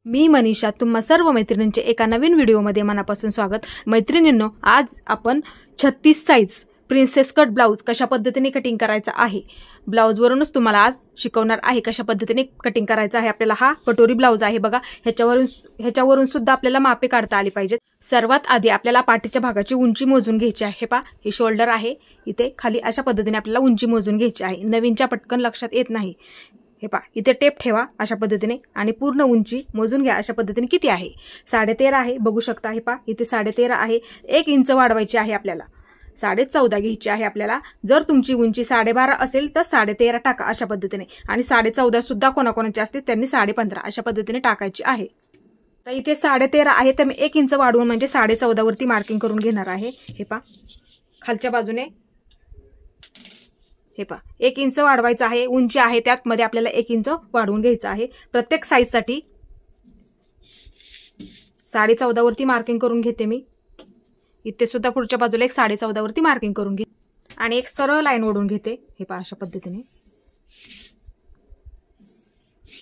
मी मनीषा तुम्हा सर्व मैत्रिणींचे एका नवीन व्हिडिओमध्ये मनापासून स्वागत। मैत्रिणींनो, आज आपण 36 साइज प्रिन्सेस कट ब्लाउज कशा पद्धतीने कटिंग करायचा आहे, ब्लाउजवरूनच तुम्हाला आज शिकवणार आहे कशा पद्धतीने कटिंग करायचा आहे। आपल्याला हा कटोरी ब्लाउज आहे बघा, ह्याच्यावरून सुद्धा आपल्याला मापे काढता आली पाहिजेत। सर्वात आधी आपल्याला पाठीच्या भागाची उंची मोजून घ्यायची आहे। पहा, हे शोल्डर आहे, इथे खाली अशा पद्धतीने आपल्याला उंची मोजून घ्यायची आहे। नवीनच्या पटकन लक्षात येत नाही। हे पहा, इथे टेप ठेवा अशा पद्धतीने आणि पूर्ण उंची मोजून घ्या अशा पद्धतीने। किती आहे? 13.5 आहे, बघू शकता। हे पहा, इथे 13.5 आहे, 1 इंच वाढवायची आहे आपल्याला। 14.5 घ्यायची आहे आपल्याला। जर तुमची उंची 12.5 असेल तर 13.5 टाका अशा पद्धतीने, आणि 14.5 सुद्धा कोणाकोणाची असते त्यांनी 15.5 अशा पद्धतीने टाकायची आहे। तर इथे 13.5 आहे, तर मी 1 इंच वाढवून म्हणजे 14.5 वरती मार्किंग करून घेणार आहे। हे पहा, खालच्या बाजूने हे पहा 1 इंच वाढवायचं आहे। उंची आहे त्यात मध्ये आपल्याला 1 इंच वाढवून घ्यायचं आहे। प्रत्येक साइज साठी 14.5 वरती मार्किंग करून घेते मी। इथे सुद्धा पुढच्या बाजूला एक 14.5 वरती मार्किंग करून घे आणि एक सरळ लाईन ओढून घेते। हे पहा, अशा पद्धतीने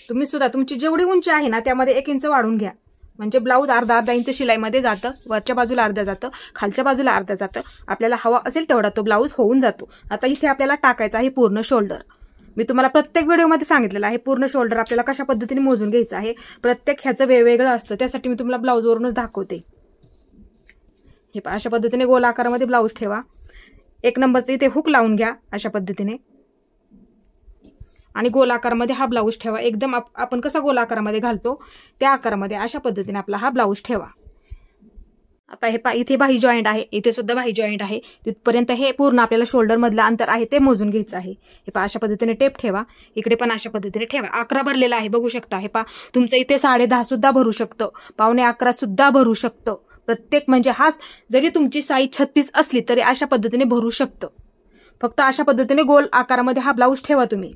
तुम्ही सुद्धा तुमची जेवढी उंची आहे ना त्यामध्ये 1 इंच वाढवून घ्या, म्हणजे ब्लाउज अर्धा इंच शिलाईमध्ये जातं। वरच्या बाजूला अर्धा जातं, खालच्या बाजूला अर्धा जातं। आपल्याला हवा असेल तेवढा तो ब्लाउज होऊन जातो। आता इथे आपल्याला टाकायचा आहे पूर्ण शोल्डर। मी तुम्हाला प्रत्येक व्हिडिओमध्ये सांगितलेलं आहे पूर्ण शोल्डर आपल्याला कशा पद्धतीने मोजून घ्यायचं आहे। प्रत्येक ह्याचं वेगवेगळं असतं, त्यासाठी मी तुम्हाला ब्लाउजवरूनच दाखवते। हे पहा, अशा पद्धतीने गोल आकारामध्ये ब्लाउज ठेवा। 1 नंबरचं इथे हुक लावून घ्या अशा पद्धतीने, आणि गोल आकारामध्ये हा ब्लाउज ठेवा। एकदम आपण कसा गोल आकारामध्ये घालतो त्या आकारामध्ये अशा पद्धतीने आपला हा ब्लाउज ठेवा। आता हे पहा, इथे बाही जॉईंट आहे, इथे सुद्धा बाही जॉईंट आहे। तिथपर्यंत हे पूर्ण आपल्याला शोल्डर मधलं अंतर आहे ते मोजून घ्यायचं आहे। हे पहा, अशा पद्धतीने टेप ठेवा। इकडे पण अशा पद्धतीने ठेवा। 11 भरलेला आहे, बघू शकता। हे पहा, तुमचं इथे 10.5 सुद्धा भरू शकतं, 11.25 सुद्धा भरू शकतं। प्रत्येक म्हणजे हा जरी तुमची साईज 36 असली तरी अशा पद्धतीने भरू शकतं। फक्त अशा पद्धतीने गोल आकारामध्ये हा ब्लाउज ठेवा तुम्ही,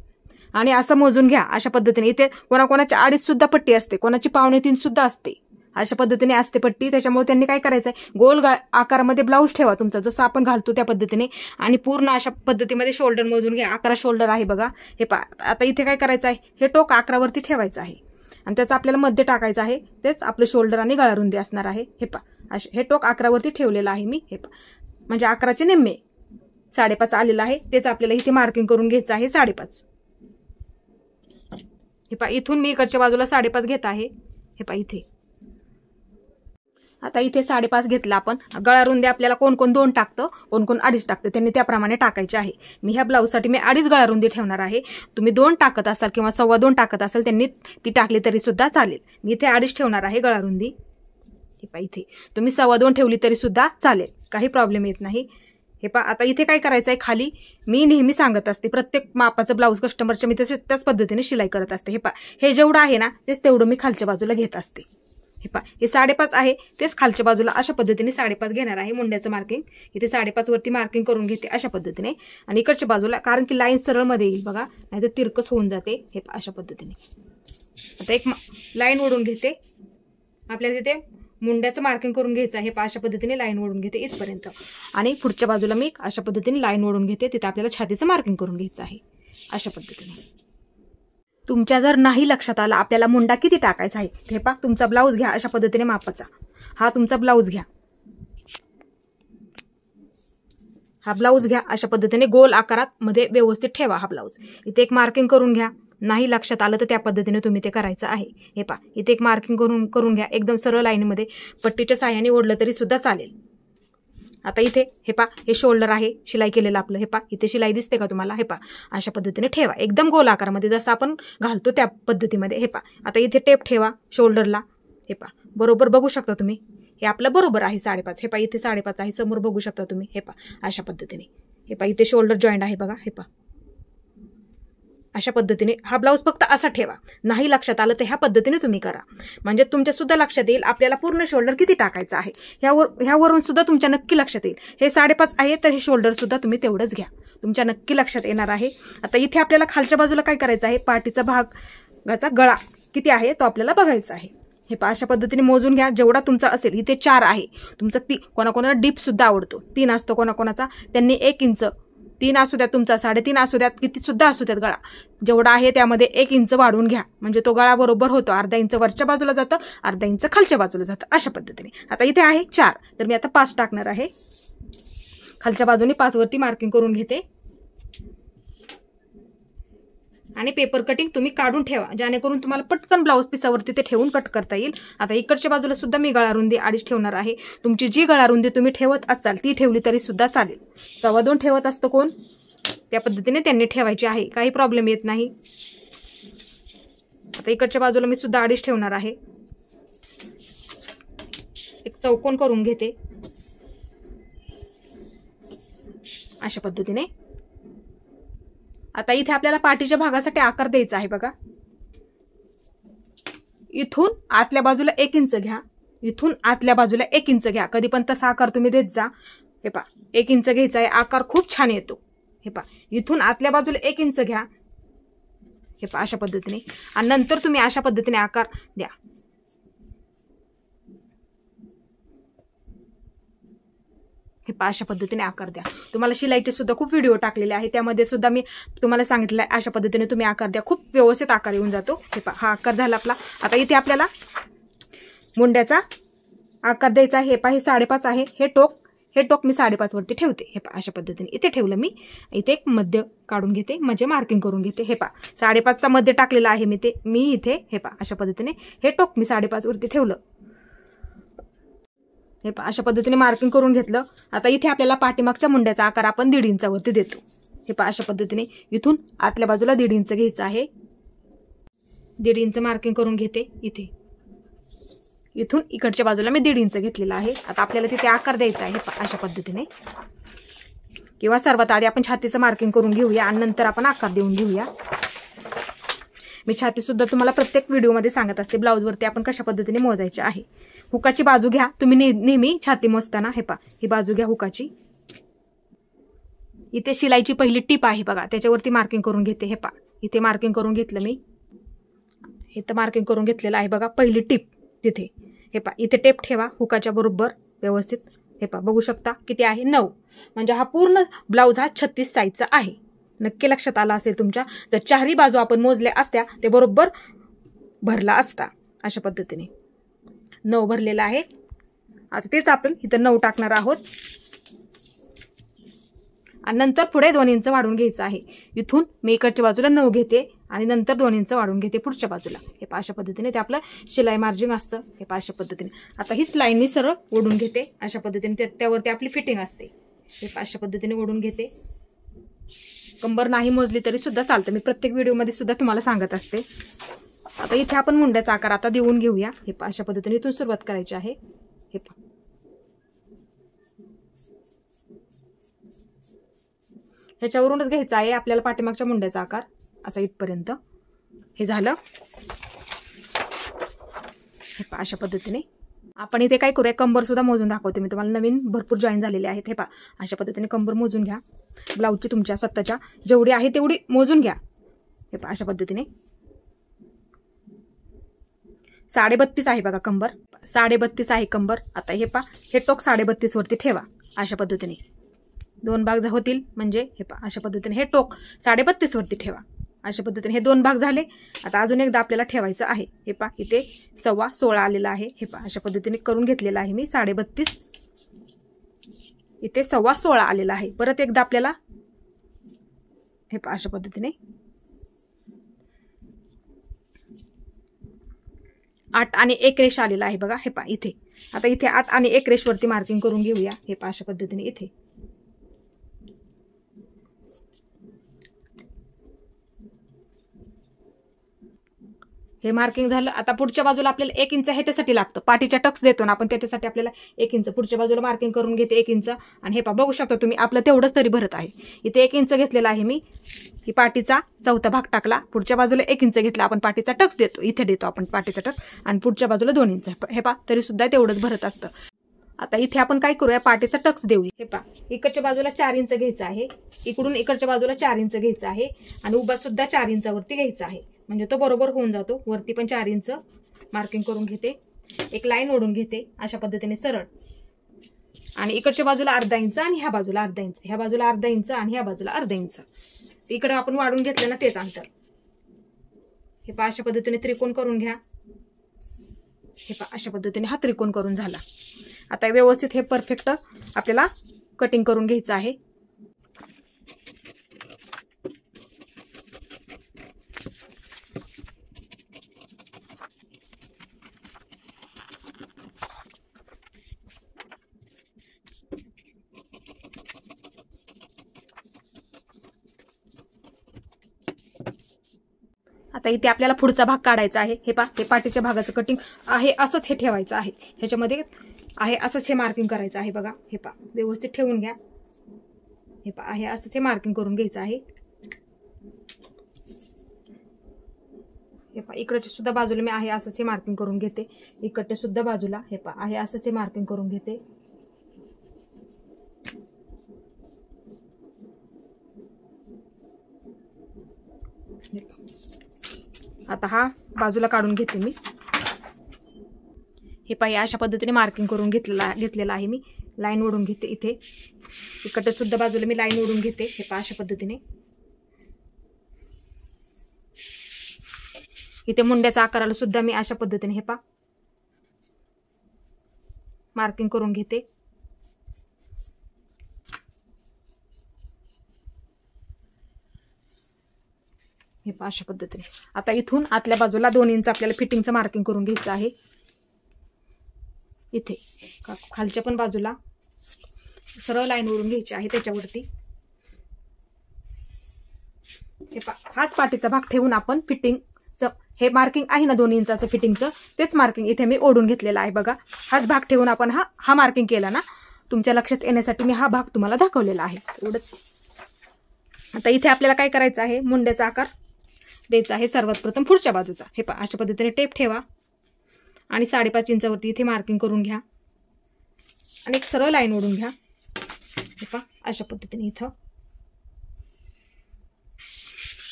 आणि असं मोजून घ्या अशा पद्धतीने। इथे कोणाकोणाची 2.5 सुद्धा पट्टी असते, कोणाची 2.25 सुद्धा असते, अशा पद्धतीने असते पट्टी। त्याच्यामुळे त्यांनी काय करायचंय, गोल आकारामध्ये ब्लाउज ठेवा तुमचा जसं आपण घालतो त्या पद्धतीने, आणि पूर्ण अशा पद्धतीमध्ये शोल्डर मोजून घ्या। 11 शोल्डर आहे बघा। हे पहा, आता इथे काय करायचं आहे, हे टोक 11 वरती ठेवायचं आहे आणि त्याचं आपल्याला मध्य टाकायचं आहे। तेच आपलं शोल्डर आणि गळा रुंदी असणार आहे। हे पहा, हे टोक 11 वरती ठेवलेलं आहे मी। हे पहा, म्हणजे 11चे निम्मे 5.5 आलेलं आहे, तेच आपल्याला इथे मार्किंग करून घ्यायचं आहे 5.5। हे पहा, इथून मी इकडच्या बाजूला 5.5 घेत आहे। हे पहा इथे, आता इथे 5.5 घेतला आपण। गळा रुंदी आपल्याला कोण 2 टाकतं, कोण 2.5 टाकतं, त्यांनी त्याप्रमाणे टाकायचे आहे। मी ह्या ब्लाउजसाठी मी 2.5 गळा रुंदी ठेवणार आहे। तुम्ही 2 टाकत असाल किंवा 2.25 टाकत असाल त्यांनी ती टाकली तरी सुद्धा चालेल। मी इथे 2.5 ठेवणार आहे गळा रुंदी। हे पहा, इथे तुम्ही 2.25 ठेवली तरी सुद्धा चालेल, काही प्रॉब्लेम येत नाही। हे पहा, आता इथे काय करायचं आहे, खाली मी नेहमी सांगत असते प्रत्येक मापाचं ब्लाउज कस्टमरच्या मी त्याच पद्धतीने शिलाई करत असते। हे पहा, हे जेवढं आहे ना तेच तेवढं मी खालच्या बाजूला घेत असते। हे पहा, हे 5.5 आहे, तेच खालच्या बाजूला अशा पद्धतीने 5.5 घेणार आहे। मुंड्याचं मार्किंग इथे 5.5 वरती मार्किंग करून घेते अशा पद्धतीने, आणि इकडच्या बाजूला कारण की लाईन सरळ मध्ये येईल बघा, नाहीतर तिरकस होऊन जाते। हे पहा, अशा पद्धतीने आता एक लाईन ओढून घेते। आपल्याला तिथे मुंड्याचं मार्किंग करून घ्यायचं आहे। अशा पद्धतीने लाईन ओढून घेते इथपर्यंत, आणि पुढच्या बाजूला मी अशा पद्धतीने लाईन ओढून घेते। तिथे आपल्याला छातीचं मार्किंग करून घ्यायचं आहे अशा पद्धतीने। तुमच्या जर नाही लक्षात आलं आपल्याला मुंडा किती टाकायचा आहे, हे पहा, तुमचा ब्लाउज घ्या अशा पद्धतीने मापाचा। हा तुमचा ब्लाउज घ्या, हा ब्लाउज घ्या अशा पद्धतीने गोल आकारात मध्ये व्यवस्थित ठेवा हा ब्लाउज। इथे एक मार्किंग करून घ्या, नाही लक्षात आलं तर त्या पद्धतीने तुम्ही ते करायचं आहे। हे पहा, इथे एक मार्किंग करून घ्या, एकदम सरळ लाईनमध्ये पट्टीच्या साह्याने ओढलं तरी सुद्धा चालेल। आता इथे हे पहा, हे शोल्डर आहे शिलाई केलेलं आपलं। हे पहा, इथे शिलाई दिसते का तुम्हाला? हे पहा, अशा पद्धतीने ठेवा एकदम गोल आकारामध्ये जसं आपण घालतो त्या पद्धतीमध्ये। हे पहा, आता इथे टेप ठेवा शोल्डरला। हे पहा, बरोबर बघू शकता तुम्ही, हे आपलं बरोबर आहे 5.5। हे पहा, इथे 5.5 आहे, समोर बघू शकता तुम्ही। हे पहा, अशा पद्धतीने। हे पहा, इथे शोल्डर जॉईंट आहे बघा। हे पहा, अशा पद्धतीने हा ब्लाउज फक्त असा ठेवा। नाही लक्षात आलं तर ह्या पद्धतीने तुम्ही करा, म्हणजे तुमच्या सुद्धा लक्षात येईल आपल्याला पूर्ण शोल्डर किती टाकायचं आहे। ह्यावरून सुद्धा तुमच्या नक्की लक्षात येईल। हे 5.5 आहे तर हे शोल्डर सुद्धा तुम्ही तेवढंच घ्या, तुमच्या नक्की लक्षात येणार आहे। आता इथे आपल्याला खालच्या बाजूला काय करायचं आहे, पाठीचा भागाचा गळा किती आहे तो आपल्याला बघायचा आहे। हे पहा, अशा पद्धतीने मोजून घ्या जेवढा तुमचा असेल। इथे 4 आहे, तुमचा कोणाकोणाला डीप सुद्धा आवडतो, 3 असतो कोणाकोणाचा, त्यांनी 1 इंच 3 असू द्यात तुमचा, 3.5 असू द्यात, किती सुद्धा असू द्यात, गळा जेवढा आहे त्यामध्ये 1 इंच वाढवून घ्या, म्हणजे तो गळा बरोबर होतो. अर्धा इंच वरच्या बाजूला जातं, अर्धा इंच खालच्या बाजूला जातं, अशा पद्धतीने. आता इथे आहे 4, तर मी आता 5 टाकणार आहे. खालच्या बाजूने 5 वरती मार्किंग करून घेते आणि पेपर कटिंग तुम्ही काढून ठेवा, जेणेकरून तुम्हाला पटकन ब्लाऊज पिसावरती ते ठेवून कट करता येईल. आता इकडच्या बाजूला सुद्धा मी गळा रुंदी 2.5 ठेवणार आहे. तुमची जी गळा रुंदी तुम्ही ठेवत असाल ती ठेवली तरी सुद्धा चालेल. 2.25 ठेवत असतं कोण, त्या पद्धतीने त्यांनी ठेवायची आहे, काही प्रॉब्लेम येत नाही. आता इकडच्या बाजूला मी सुद्धा 2.5 ठेवणार आहे. एक चौकोन करून घेते अशा पद्धतीने. आता इथे आपल्याला पाठीच्या भागासाठी आकार द्यायचा आहे बघा. इथून आतल्या बाजूला 1 इंच घ्या, इथून आतल्या बाजूला 1 इंच घ्या. कधी पण तसा आकार तुम्ही देत जा. हे पहा 1 इंच घ्यायचा आहे, आकार खूप छान येतो. हे पहा इथून आतल्या बाजूला 1 इंच घ्या. हे पहा अशा पद्धतीने, आणि नंतर तुम्ही अशा पद्धतीने आकार द्या. हे पहा अशा पद्धतीने आकार द्या. तुम्हाला शिलाईचे सुद्धा खूप व्हिडिओ टाकलेले आहे, त्यामध्ये सुद्धा मी तुम्हाला सांगितलं आहे अशा पद्धतीने तुम्ही आकार द्या, खूप व्यवस्थित आकार येऊन जातो. हे पहा हा आकार झाला आपला. आता इथे आपल्याला मुंड्याचा आकार द्यायचा आहे. हे पहा हे 5.5 आहे. हे टोक मी 5.5 वरती ठेवते. हे पहा अशा पद्धतीने इथे ठेवलं मी. इथे एक मध्य काढून घेते, म्हणजे मार्किंग करून घेते. हे पहा 5.5चा मध्य टाकलेला आहे मी इथे. हे पहा अशा पद्धतीने हे टोक मी 5.5 वरती ठेवलं. हे पहा अशा पद्धतीने मार्किंग करून घेतलं. आता इथे आपल्याला पाठीमागच्या मुंड्याचा आकार आपण 1.5 इंचावरती देतो. हे पहा अशा पद्धतीने इथून आतल्या बाजूला 1.5 इंच घ्यायचं आहे. 1.5 इंच मार्किंग करून घेते. इथून इकडच्या बाजूला मी 1.5 इंच घेतलेला आहे. आता आपल्याला तिथे आकार द्यायचा आहे अशा पद्धतीने, किंवा सर्वात आधी आपण छातीचं मार्किंग करून घेऊया आणि नंतर आपण आकार देऊन घेऊया. मी छाती सुद्धा तुम्हाला प्रत्येक व्हिडिओमध्ये सांगत असते, ब्लाऊजवरती आपण कशा पद्धतीने मोजायचे आहे. हुकाची बाजू घ्या तुम्ही नेहमी छाती मोजताना. हे पहा ही बाजू घ्या हुकाची. इथे शिलाईची पहिली टीप आहे बघा, त्याच्यावरती मार्किंग करून घेते. हे पहा इथे मार्किंग करून घेतलं मी. इथं मार्किंग करून घेतलेलं आहे बघा, पहिली टीप तिथे. हे पहा इथे टेप ठेवा हुकाच्या बरोबर व्यवस्थित. हे पहा बघू शकता किती आहे 9, म्हणजे हा पूर्ण ब्लाऊज हा 36 साईजचा आहे. नक्की लक्षात आला असेल तुमच्या. जर 4ही बाजू आपण मोजल्या असत्या ते बरोबर भरला असता. अशा पद्धतीने 9 भरलेला आहे. आता तेच आपण इथं 9 टाकणार आहोत आणि नंतर पुढे 2 इंच वाढवून घ्यायचं आहे. इथून मी इकडच्या बाजूला 9 घेते आणि नंतर 2 इंच वाढवून घेते पुढच्या बाजूला. हे पहा अशा पद्धतीने ते आपलं शिलाई मार्जिंग असतं. हे पहा अशा पद्धतीने. आता हीच लाईननी सरळ ओढून घेते अशा पद्धतीने, त्यावरती आपली फिटिंग असते. हे पहा अशा पद्धतीने ओढून घेते. कंबर नाही मोजली तरी सुद्धा चालतं, मी प्रत्येक व्हिडिओमध्ये सुद्धा तुम्हाला सांगत असते. आता इथे आपण मुंड्याचा आकार आता देऊन घेऊया. हे पहा अशा पद्धतीने इथून सुरुवात करायची आहे. हे पहा ह्याच्यावरूनच घ्यायचा आहे आपल्याला पाठीमागच्या मुंड्याचा आकार असा इथपर्यंत. हे झालं. हे पहा अशा पद्धतीने आपण इथे काय करूया, कंबर सुद्धा मोजून दाखवते मी तुम्हाला. नवीन भरपूर जॉईन झालेले आहेत. हे पहा अशा पद्धतीने कंबर मोजून घ्या. ब्लाऊजची तुमच्या स्वतःच्या जेवढी आहे तेवढी मोजून घ्या. हे पहा अशा पद्धतीने 32.5 आहे बघा कंबर. 32.5 आहे कंबर. आता हे पहा हे टोक 32.5 वरती ठेवा अशा पद्धतीने. 2 भाग होतील, म्हणजे हे पहा अशा पद्धतीने हे टोक 32.5 वरती ठेवा अशा पद्धतीने. हे 2 भाग झाले. आता अजून एकदा आपल्याला ठेवायचं आहे. हे पहा इथे 16.25 आलेला आहे. हे पहा अशा पद्धतीने करून घेतलेला आहे मी. 32.5 इथे 16.25 आलेला आहे. परत एकदा आपल्याला हे पहा अशा पद्धतीने 8 आणि 1 रेष आलेला आहे बघा. हे पहा इथे. आता इथे 8 आणि 1 रेषवरती मार्किंग करून घेऊया. हे पहा अशा पद्धतीने इथे. हे मार्किंग झालं. आता पुढच्या बाजूला आपल्याला 1 इंच ह्याच्यासाठी लागतं, पाठीच्या टक्स देतो ना आपण, त्याच्यासाठी आपल्याला 1 इंच पुढच्या बाजूला मार्किंग करून घेते 1 इंच. आणि हे पहा बघू शकता तुम्ही आपलं तेवढंच तरी भरत आहे. इथे 1 इंच घेतलेला आहे मी. ही पाठीचा चौथा भाग टाकला. पुढच्या बाजूला 1 इंच घेतला. आपण पाठीचा टक्स देतो, इथे देतो आपण पाठीचा टक्स, आणि पुढच्या बाजूला 2 इंच. हे पहा तरी सुद्धा तेवढंच भरत असतं. आता इथे आपण काय करूया, पाठीचा टक्स देऊया. हे पहा इकडच्या बाजूला 4 इंच घ्यायचा आहे, इकडून इकडच्या बाजूला 4 इंच घ्यायचा आहे, आणि उभा सुद्धा 4 इंचावरती घ्यायचा आहे, म्हणजे तो बरोबर होऊन जातो. वरती पण 4 इंच मार्किंग करून घेते. एक लाईन ओढून घेते अशा पद्धतीने सरळ. आणि इकडच्या बाजूला अर्धा इंच आणि ह्या बाजूला अर्धा इंच, ह्या बाजूला अर्धा इंच आणि ह्या बाजूला अर्धा इंच. इकडे आपण वाढून घेतलं ना तेच अंतर. हे पहा अशा पद्धतीने त्रिकोण करून घ्या. हे पहा अशा पद्धतीने हा त्रिकोण करून झाला. आता व्यवस्थित हे परफेक्ट आपल्याला कटिंग करून घ्यायचं आहे. आता इथे आपल्याला पुढचा भाग काढायचा आहे. हे पहा हे पाठीच्या भागाचं कटिंग आहे असंच हे ठेवायचं आहे. ह्याच्यामध्ये आहे असंच हे मार्किंग करायचं आहे. बघा हे पहा व्यवस्थित ठेवून घ्या. हे पहा आहे असंच हे मार्किंग करून घ्यायचं आहे. हे पहा इकडच्या सुद्धा बाजूला मी आहे असंच हे मार्किंग करून घेते. इकडच्या सुद्धा बाजूला हे पहा आहे असंच हे मार्किंग करून घेते. आता हा बाजूला काढून घेते मी. हे पहा अशा पद्धतीने मार्किंग करून घेतलेला आहे मी. लाईन ओढून घेते इथे. इकडे सुद्धा बाजूला मी लाईन ओढून घेते. हे पहा अशा पद्धतीने. इथे मुंड्याच्या आकाराला सुद्धा मी अशा पद्धतीने हे पहा मार्किंग करून घेते. हे पहा अशा पद्धतीने. आता इथून आतल्या बाजूला 2 इंच आपल्याला फिटिंगचं मार्किंग करून घ्यायचं आहे. इथे खालच्या पण बाजूला सरळ लाईन ओढून घ्यायची आहे त्याच्यावरती. हे पहा हाच पाठीचा भाग ठेवून आपण फिटिंगचं हे मार्किंग आहे ना 2 इंचाचं फिटिंगचं तेच मार्किंग इथे मी ओढून घेतलेलं आहे. बघा हाच भाग ठेवून आपण हा मार्किंग केला ना. तुमच्या लक्षात येण्यासाठी मी हा भाग तुम्हाला दाखवलेला आहे एवढंच. आता इथे आपल्याला काय करायचं आहे मुंड्याचा आकार द्यायचा आहे सर्वात प्रथम पुढच्या बाजूचा. हे पहा अशा पद्धतीने टेप ठेवा आणि 5.5 इंचावरती इथे मार्किंग करून घ्या आणि एक सरळ लाईन ओढून घ्या. हे पहा अशा पद्धतीने इथं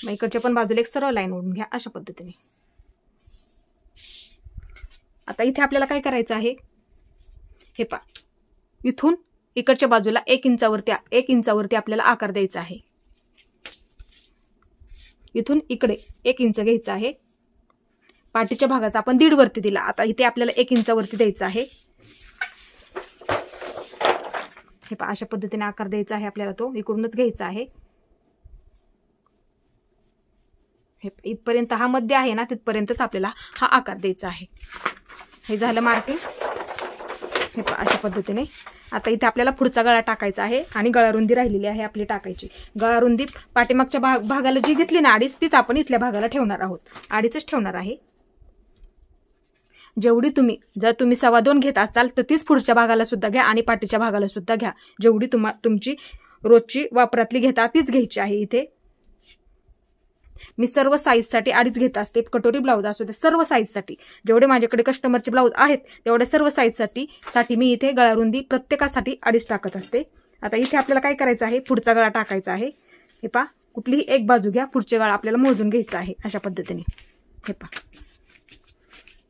मग इकडच्या पण बाजूला एक सरळ लाईन ओढून घ्या अशा पद्धतीने. आता इथे आपल्याला काय करायचं आहे हे पहा इथून इकडच्या बाजूला 1 इंचावरती आपल्याला आकार द्यायचा आहे. इथून इकडे 1 इंच घ्यायचं आहे. पाठीच्या भागाचा आपण 1.5 वरती दिला. आता इथे आपल्याला 1 इंचावरती द्यायचं आहे. हे पहा अशा पद्धतीने आकार द्यायचा आहे आपल्याला. तो इकडूनच घ्यायचा आहे. हे इथपर्यंत हा मध्य आहे ना तिथपर्यंतच आपल्याला हा आकार द्यायचा आहे. हे झालं मार्किंग. हे पहा अशा पद्धतीने. आता इथे आपल्याला पुढचा गळा टाकायचा आहे आणि गळारुंदी राहिलेली आहे आपली टाकायची. गळारुंदी पाठीमागच्या भागाला जी घेतली ना 2.5 तीच आपण इथल्या भागाला ठेवणार आहोत. 2.5च ठेवणार आहे. जेवढी जर तुम्ही 2.25 घेत असाल तर तीच पुढच्या भागाला सुद्धा घ्या आणि पाठीच्या भागाला सुद्धा घ्या. जेवढी तुमची रोजची वापरातली घेता तीच घ्यायची आहे. इथे मी सर्व साईजसाठी 2.5 घेत असते. कटोरी ब्लाऊज असू दे सर्व साईजसाठी जेवढे माझ्याकडे कस्टमरचे ब्लाऊज आहेत तेवढे सर्व साईजसाठी मी इथे गळारुंदी प्रत्येकासाठी 2.5 टाकत असते. आता इथे आपल्याला काय करायचं आहे पुढचा गळा टाकायचा आहे. हे पहा कुठलीही एक बाजू घ्या. पुढचे गळा आपल्याला मोजून घ्यायचा आहे अशा पद्धतीने. हे पहा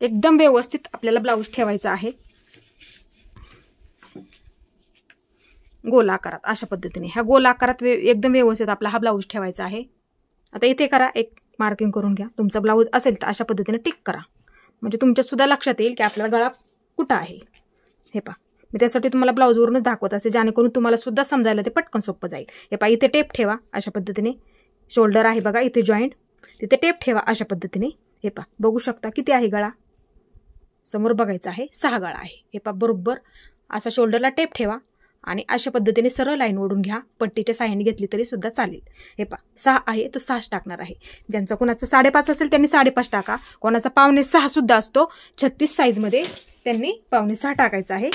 एकदम व्यवस्थित आपल्याला ब्लाऊज ठेवायचा आहे गोल आकारात अशा पद्धतीने. ह्या गोल आकारात एकदम व्यवस्थित आपला हा ब्लाऊज ठेवायचा आहे. आता इथे करा एक मार्किंग करून घ्या. तुमचा ब्लाऊज असेल तर अशा पद्धतीने टिक करा म्हणजे तुमच्या सुद्धा लक्षात येईल की आपल्याला गळा कुठं आहे. हे पहा मी त्यासाठी तुम्हाला ब्लाऊजवरूनच दाखवत असते जेणेकरून तुम्हाला सुद्धा समजायला ते पटकन सोपं जाईल. हे पहा इथे टेप ठेवा अशा पद्धतीने. शोल्डर आहे बघा इथे जॉईंट तिथे टेप ठेवा अशा पद्धतीने. हे पहा बघू शकता किती आहे गळा. समोर बघायचा आहे 6 गळा आहे. हे पहा बरोबर असा शोल्डरला टेप ठेवा आणि अशा पद्धतीने सरळ लाईन ओढून घ्या. पट्टीच्या साह्याने घेतली तरी सुद्धा चालेल. हे पहा 6 आहे तो 6 टाकणार आहे. ज्यांचा कोणाचा 5.5 असेल त्यांनी 5.5 टाका. कोणाचा 5.25 सुद्धा असतो 36 साईजमध्ये त्यांनी 5.25 टाकायचा आहे.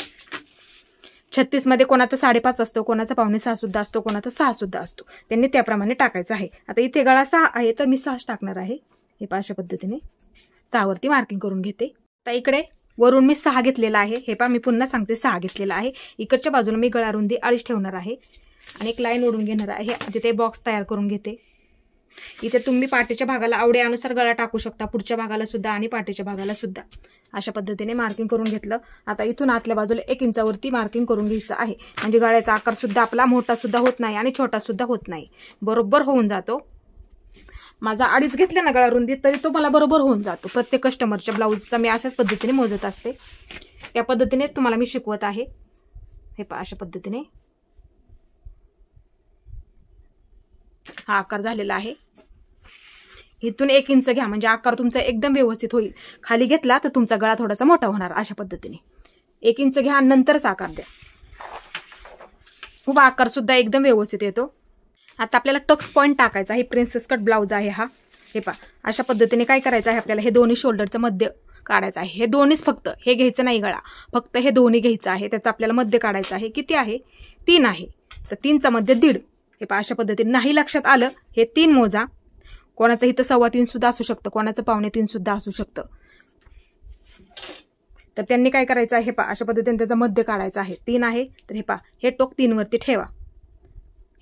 36 मध्ये कोणाचा 5.5 असतो कोणाचा 5.25 सुद्धा असतो कोणाचा 6 सुद्धा असतो त्यांनी त्याप्रमाणे टाकायचं आहे. आता इथे गळा 6 आहे तर मी 6 टाकणार आहे. हे पहा अशा पद्धतीने 6 वरती मार्किंग करून घेते. आता इकडे वरून मी 6 घेतलेला आहे. हे पहा मी पुन्हा सांगते 6 घेतलेला आहे. इकडच्या बाजूला मी गळारुंदी 2.5 ठेवणार आहे आणि एक लाईन ओढून घेणार आहे. तिथे बॉक्स तयार करून घेते. इथे तुम्ही पाठीच्या भागाला आवडीनुसार गळा टाकू शकता, पुढच्या भागाला सुद्धा आणि पाठीच्या भागाला सुद्धा. अशा पद्धतीने मार्किंग करून घेतलं. आता इथून आतल्या बाजूला 1 इंचावरती मार्किंग करून घ्यायचं आहे. म्हणजे गळ्याचा आकार सुद्धा आपला मोठा सुद्धा होत नाही आणि छोटा सुद्धा होत नाही, बरोबर होऊन जातो. माझा 2.5 घेतला ना गळा रुंदी तरी तो मला बरोबर होऊन जातो. प्रत्येक कस्टमरच्या ब्लाऊजचा मी अशाच पद्धतीने मोजत असते. त्या पद्धतीनेच तुम्हाला मी शिकवत आहे. हे पहा, अशा पद्धतीने हा आकार झालेला आहे. इथून 1 इंच घ्या म्हणजे आकार तुमचा एकदम व्यवस्थित होईल. खाली घेतला तर तुमचा गळा थोडासा मोठा होणार. अशा पद्धतीने 1 इंच घ्या, नंतरच आकार द्या. खूप आकार सुद्धा एकदम व्यवस्थित येतो. आता आपल्याला टक्स पॉईंट टाकायचा आहे. प्रिन्सेस कट ब्लाऊज आहे हा. हे पहा, अशा पद्धतीने काय करायचं आहे आपल्याला, हे दोन्ही शोल्डरचं मध्य काढायचं आहे. हे दोन्हीच फक्त, हे घ्यायचं नाही गळा, फक्त हे दोन्ही घ्यायचं आहे. त्याचं आपल्याला मध्य काढायचं आहे. किती आहे? 3 आहे. तर 3चा मध्य 1.5. हे पहा, अशा पद्धतीने नाही लक्षात आलं हे 3 मोजा. कोणाचं इथं 3.25 सुद्धा असू शकतं, कोणाचं 2.25 सुद्धा असू शकतं. तर त्यांनी काय करायचं आहे, हे पहा, अशा पद्धतीने त्याचा मध्य काढायचा आहे. 3 आहे तर हे पहा, हे टोक 3 वरती ठेवा.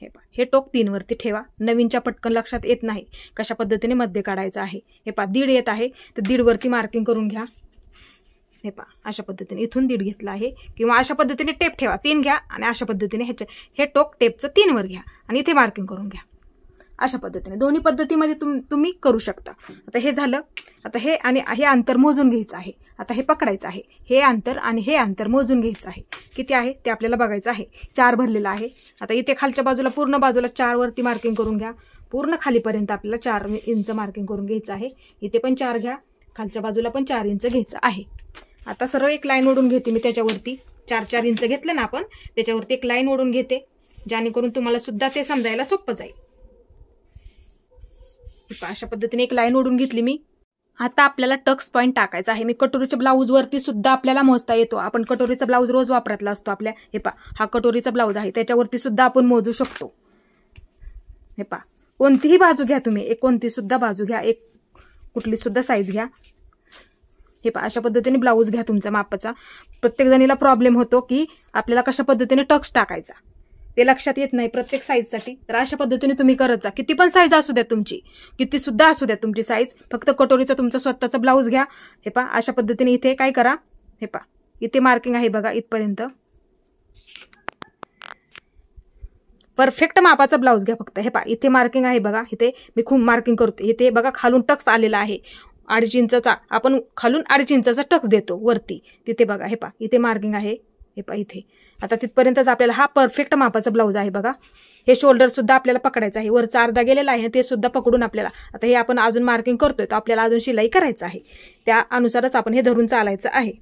हे पहा, हे टोक 3 वरती ठेवा. नवीनच्या पटकन लक्षात येत नाही कशा पद्धतीने मध्य काढायचं आहे. हे पहा, 1.5 येत आहे तर 1.5 वरती मार्किंग करून घ्या. हे पहा, अशा पद्धतीने इथून 1.5 घेतला आहे. किंवा अशा पद्धतीने टेप ठेवा, 3 घ्या आणि अशा पद्धतीने हे टोक टेपचं 3 वर घ्या आणि इथे मार्किंग करून घ्या. अशा पद्धतीने दोन्ही पद्धतीमध्ये तुम्ही करू शकता. आता हे झालं. आता हे आणि हे अंतर मोजून घ्यायचं आहे. आता हे पकडायचं आहे. हे अंतर आणि हे अंतर मोजून घ्यायचं आहे. किती आहे ते आपल्याला बघायचं आहे. 4 भरलेला आहे. आता इथे खालच्या बाजूला पूर्ण बाजूला 4 वरती मार्किंग करून घ्या. पूर्ण खालीपर्यंत आपल्याला 4 इंच मार्किंग करून घ्यायचं आहे. इथे पण 4 घ्या, खालच्या बाजूला पण 4 इंच घ्यायचं आहे. आता सरळ एक लाईन ओढून घेते मी त्याच्यावरती. 4 इंच घेतलं ना आपण, त्याच्यावरती एक लाईन ओढून घेते, जेणेकरून तुम्हाला सुद्धा ते समजायला सोपं जाईल. अशा पद्धतीने एक लाईन ओढून घेतली मी. आता आपल्याला टक्स पॉईंट टाकायचा आहे. मी कटोरीच्या ब्लाऊज वरती सुद्धा आपल्याला मोजता येतो. आपण कटोरीचा ब्लाऊज रोज वापरतला असतो आपल्या. हे पहा, हा कटोरीचा ब्लाऊज आहे, त्याच्यावरती सुद्धा आपण मोजू शकतो. हे पहा, कोणतीही बाजू घ्या तुम्ही, एक कोणती सुद्धा बाजू घ्या, एक कुठली सुद्धा साईज घ्या. हे पहा, अशा पद्धतीने ब्लाऊज घ्या तुमचा मापाचा. प्रत्येक जणीला प्रॉब्लेम होतो की आपल्याला कशा पद्धतीने टक्स टाकायचा ते लक्षात येत नाही प्रत्येक साईजसाठी. तर अशा पद्धतीने तुम्ही करत जा. किती पण साईज असू द्या तुमची, किती सुद्धा असू द्या तुमची साईज, फक्त कटोरीचा तुमचा स्वतःचा ब्लाऊज घ्या. हे पहा, अशा पद्धतीने इथे काय करा, हे पहा, इथे मार्किंग आहे बघा इथपर्यंत. परफेक्ट मापाचा ब्लाऊज घ्या फक्त. हे पहा, इथे मार्किंग आहे बघा, इथे मी खूप मार्किंग करते. इथे बघा खालून टक्स आलेला आहे 2.5 इंचाचा. आपण खालून 2.5 इंचाचा टक्स देतो वरती. तिथे बघा, हे पहा, इथे मार्किंग आहे. हे पहा इथे. आता तिथपर्यंतच आपल्याला हा परफेक्ट मापाचा ब्लाऊज आहे बघा. हे शोल्डर सुद्धा आपल्याला पकडायचं आहे. वरचा अर्धा गेलेला आहे ते सुद्धा पकडून आपल्याला, आता हे आपण अजून मार्किंग करतोय तर आपल्याला अजून शिलाई करायचं आहे. त्या अनुसारच आपण हे धरून चालायचं आहे.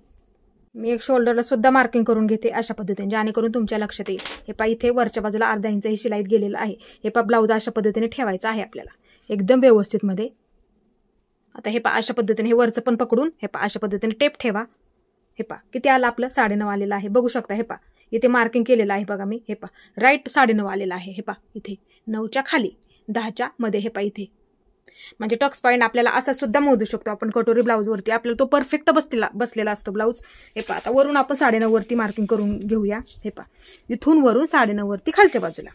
मी एक शोल्डरला सुद्धा मार्किंग करून घेते अशा पद्धतीने, जेणेकरून तुमच्या लक्षात येईल. हे पहा, इथे वरच्या बाजूला अर्धा इंच ही शिलाईत गेलेलं आहे. हे पहा, ब्लाऊज अशा पद्धतीने ठेवायचा आहे आपल्याला एकदम व्यवस्थित मध्ये. आता हे पहा, अशा पद्धतीने हे वरचं पण पकडून, हे पहा, अशा पद्धतीने टेप ठेवा. हे पहा, किती आलं आपलं, 9.5 आलेलं आहे. बघू शकता. हे पहा, इथे मार्किंग केलेलं आहे बघा मी. हे पहा, राईट 9.5 आलेला आहे. हे पहा, इथे 9च्या खाली 10च्या मध्ये. हे पहा, इथे म्हणजे टक्स पॉईंट आपल्याला असा सुद्धा मोजू शकतो आपण कटोरी ब्लाऊजवरती. आपल्याला तो परफेक्ट बसलेला असतो ब्लाऊज. हे पहा, आता वरून आपण 9.5 वरती मार्किंग करून घेऊया. हे पहा, इथून वरून 9.5 वरती खालच्या बाजूला.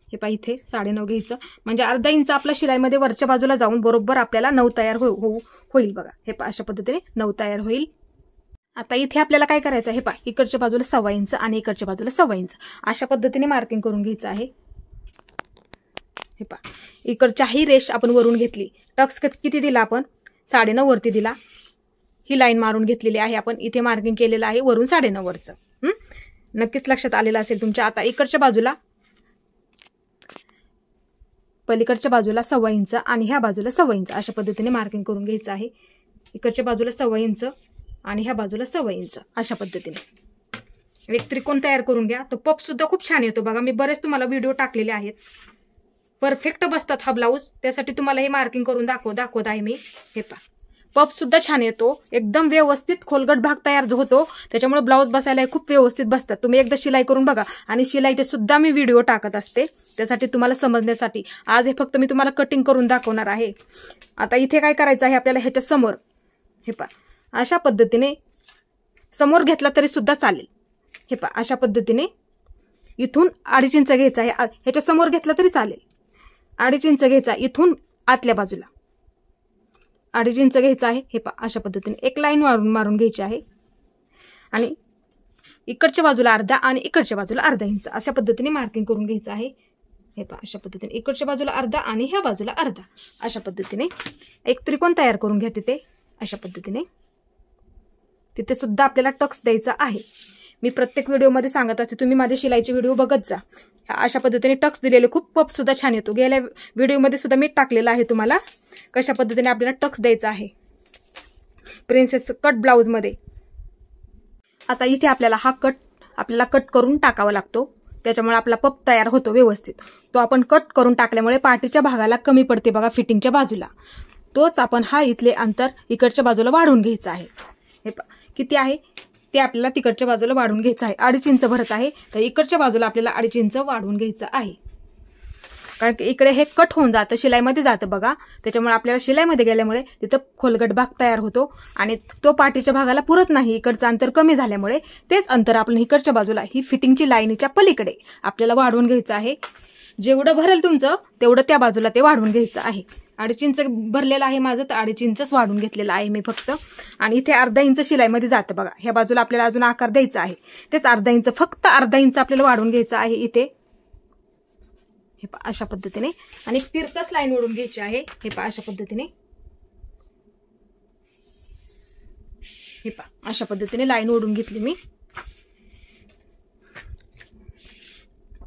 हे पहा, इथे 9.5 घ्यायचं म्हणजे अर्धा इंच आपला शिलाईमध्ये वरच्या बाजूला जाऊन बरोबर आपल्याला 9 तयार होईल बघा. हे पहा, अशा पद्धतीने 9 तयार होईल. आता इथे आपल्याला काय करायचं आहे, हे पहा, इकडच्या बाजूला 1.25 इंच आणि इकडच्या बाजूला 1.25 इंच अशा पद्धतीने मार्किंग करून घ्यायचं आहे. हे पहा, इकडच्याही रेष आपण वरून घेतली. टक्स किती दिला आपण, 9.5 वरती दिला. ही लाईन मारून घेतलेली आहे आपण. इथे मार्किंग केलेलं आहे वरून 9.5 वरचं. नक्कीच लक्षात आलेलं असेल तुमच्या. आता इकडच्या बाजूला, पलीकडच्या बाजूला 1.25 इंच आणि ह्या बाजूला 1.25 इंच अशा पद्धतीने मार्किंग करून घ्यायचं आहे. इकडच्या बाजूला 1.25 इंच आणि ह्या बाजूला 1.25 इंच अशा पद्धतीने एक त्रिकोण तयार करून घ्या. तो पप सुद्धा खूप छान येतो बघा. मी बरेच तुम्हाला व्हिडिओ टाकलेले आहेत. परफेक्ट बसतात हा ब्लाऊज. त्यासाठी तुम्हाला हे मार्किंग करून दाखवत आहे मी. हे पहा, पप सुद्धा छान येतो. एकदम व्यवस्थित खोलगट भाग तयार जो होतो त्याच्यामुळे ब्लाऊज बसायला खूप व्यवस्थित बसतात. तुम्ही एकदा शिलाई करून बघा. आणि शिलाईचे सुद्धा मी व्हिडिओ टाकत असते त्यासाठी तुम्हाला समजण्यासाठी. आज हे फक्त मी तुम्हाला कटिंग करून दाखवणार आहे. आता इथे काय करायचं आहे आपल्याला, ह्याच्या समोर हे पहा, अशा पद्धतीने समोर घेतला तरी सुद्धा चालेल. हे पहा, अशा पद्धतीने इथून 2.5 इंच घ्यायचा आहे, ह्याच्या समोर घेतला तरी चालेल. 2.5 इंच घ्यायचा इथून आतल्या बाजूला 2.5 इंच घ्यायचा आहे. हे पहा अशा पद्धतीने एक लाईन मारून घ्यायची आहे आणि इकडच्या बाजूला अर्धा आणि इकडच्या बाजूला अर्धा इंच अशा पद्धतीने मार्किंग करून घ्यायचं आहे. हे पहा अशा पद्धतीने इकडच्या बाजूला अर्धा आणि ह्या बाजूला अर्धा अशा पद्धतीने एक त्रिकोण तयार करून घ्या. तिथे अशा पद्धतीने तिथे सुद्धा आपल्याला टक्स द्यायचा आहे. मी प्रत्येक व्हिडिओमध्ये सांगत असते, तुम्ही माझे शिलाईचे व्हिडिओ बघत जा. अशा पद्धतीने टक्स दिलेले खूप पप सुद्धा छान येतो. गेल्या व्हिडिओमध्ये सुद्धा मी टाकलेला आहे तुम्हाला कशा पद्धतीने आपल्याला टक्स द्यायचा आहे प्रिन्सेस कट ब्लाऊजमध्ये. आता इथे आपल्याला हा कट करून टाकावा लागतो, त्याच्यामुळे आपला पप तयार होतो व्यवस्थित. तो आपण कट करून टाकल्यामुळे पाठीच्या भागाला कमी पडते बघा फिटिंगच्या बाजूला. तोच आपण हा इथले अंतर इकडच्या बाजूला वाढवून घ्यायचं आहे. हे किती आहे ते आपल्याला तिकडच्या बाजूला वाढवून घ्यायचं आहे. 2.5 इंच भरत आहे तर इकडच्या बाजूला आपल्याला 2.5 इंच वाढवून घ्यायचं आहे. कारण की इकडे हे कट होऊन जातं, शिलाईमध्ये जातं बघा, त्याच्यामुळे आपल्याला शिलाईमध्ये गेल्यामुळे तिथं खोलगट भाग तयार होतो आणि तो पाठीच्या भागाला पुरत नाही. इकडचं अंतर कमी झाल्यामुळे तेच अंतर आपण इकडच्या बाजूला ही फिटिंगची लाईनीच्या पलीकडे आपल्याला वाढवून घ्यायचं आहे. जेवढं भरेल तुमचं तेवढं त्या बाजूला ते वाढवून घ्यायचं आहे. 2.5 इंच भरलेलं आहे माझं, तर 2.5 इंचच वाढून घेतलेलं आहे मी फक्त. आणि इथे अर्धा इंच शिलाईमध्ये जातं बघा. ह्या बाजूला आपल्याला अजून आकार द्यायचा आहे, तेच अर्धा इंच, फक्त अर्धा इंच आपल्याला वाढवून घ्यायचं आहे इथे. हे पहा अशा पद्धतीने आणि एक तिरकस लाईन ओढून घ्यायची आहे. हे पहा अशा पद्धतीने, हे पहा अशा पद्धतीने लाईन ओढून घेतली मी.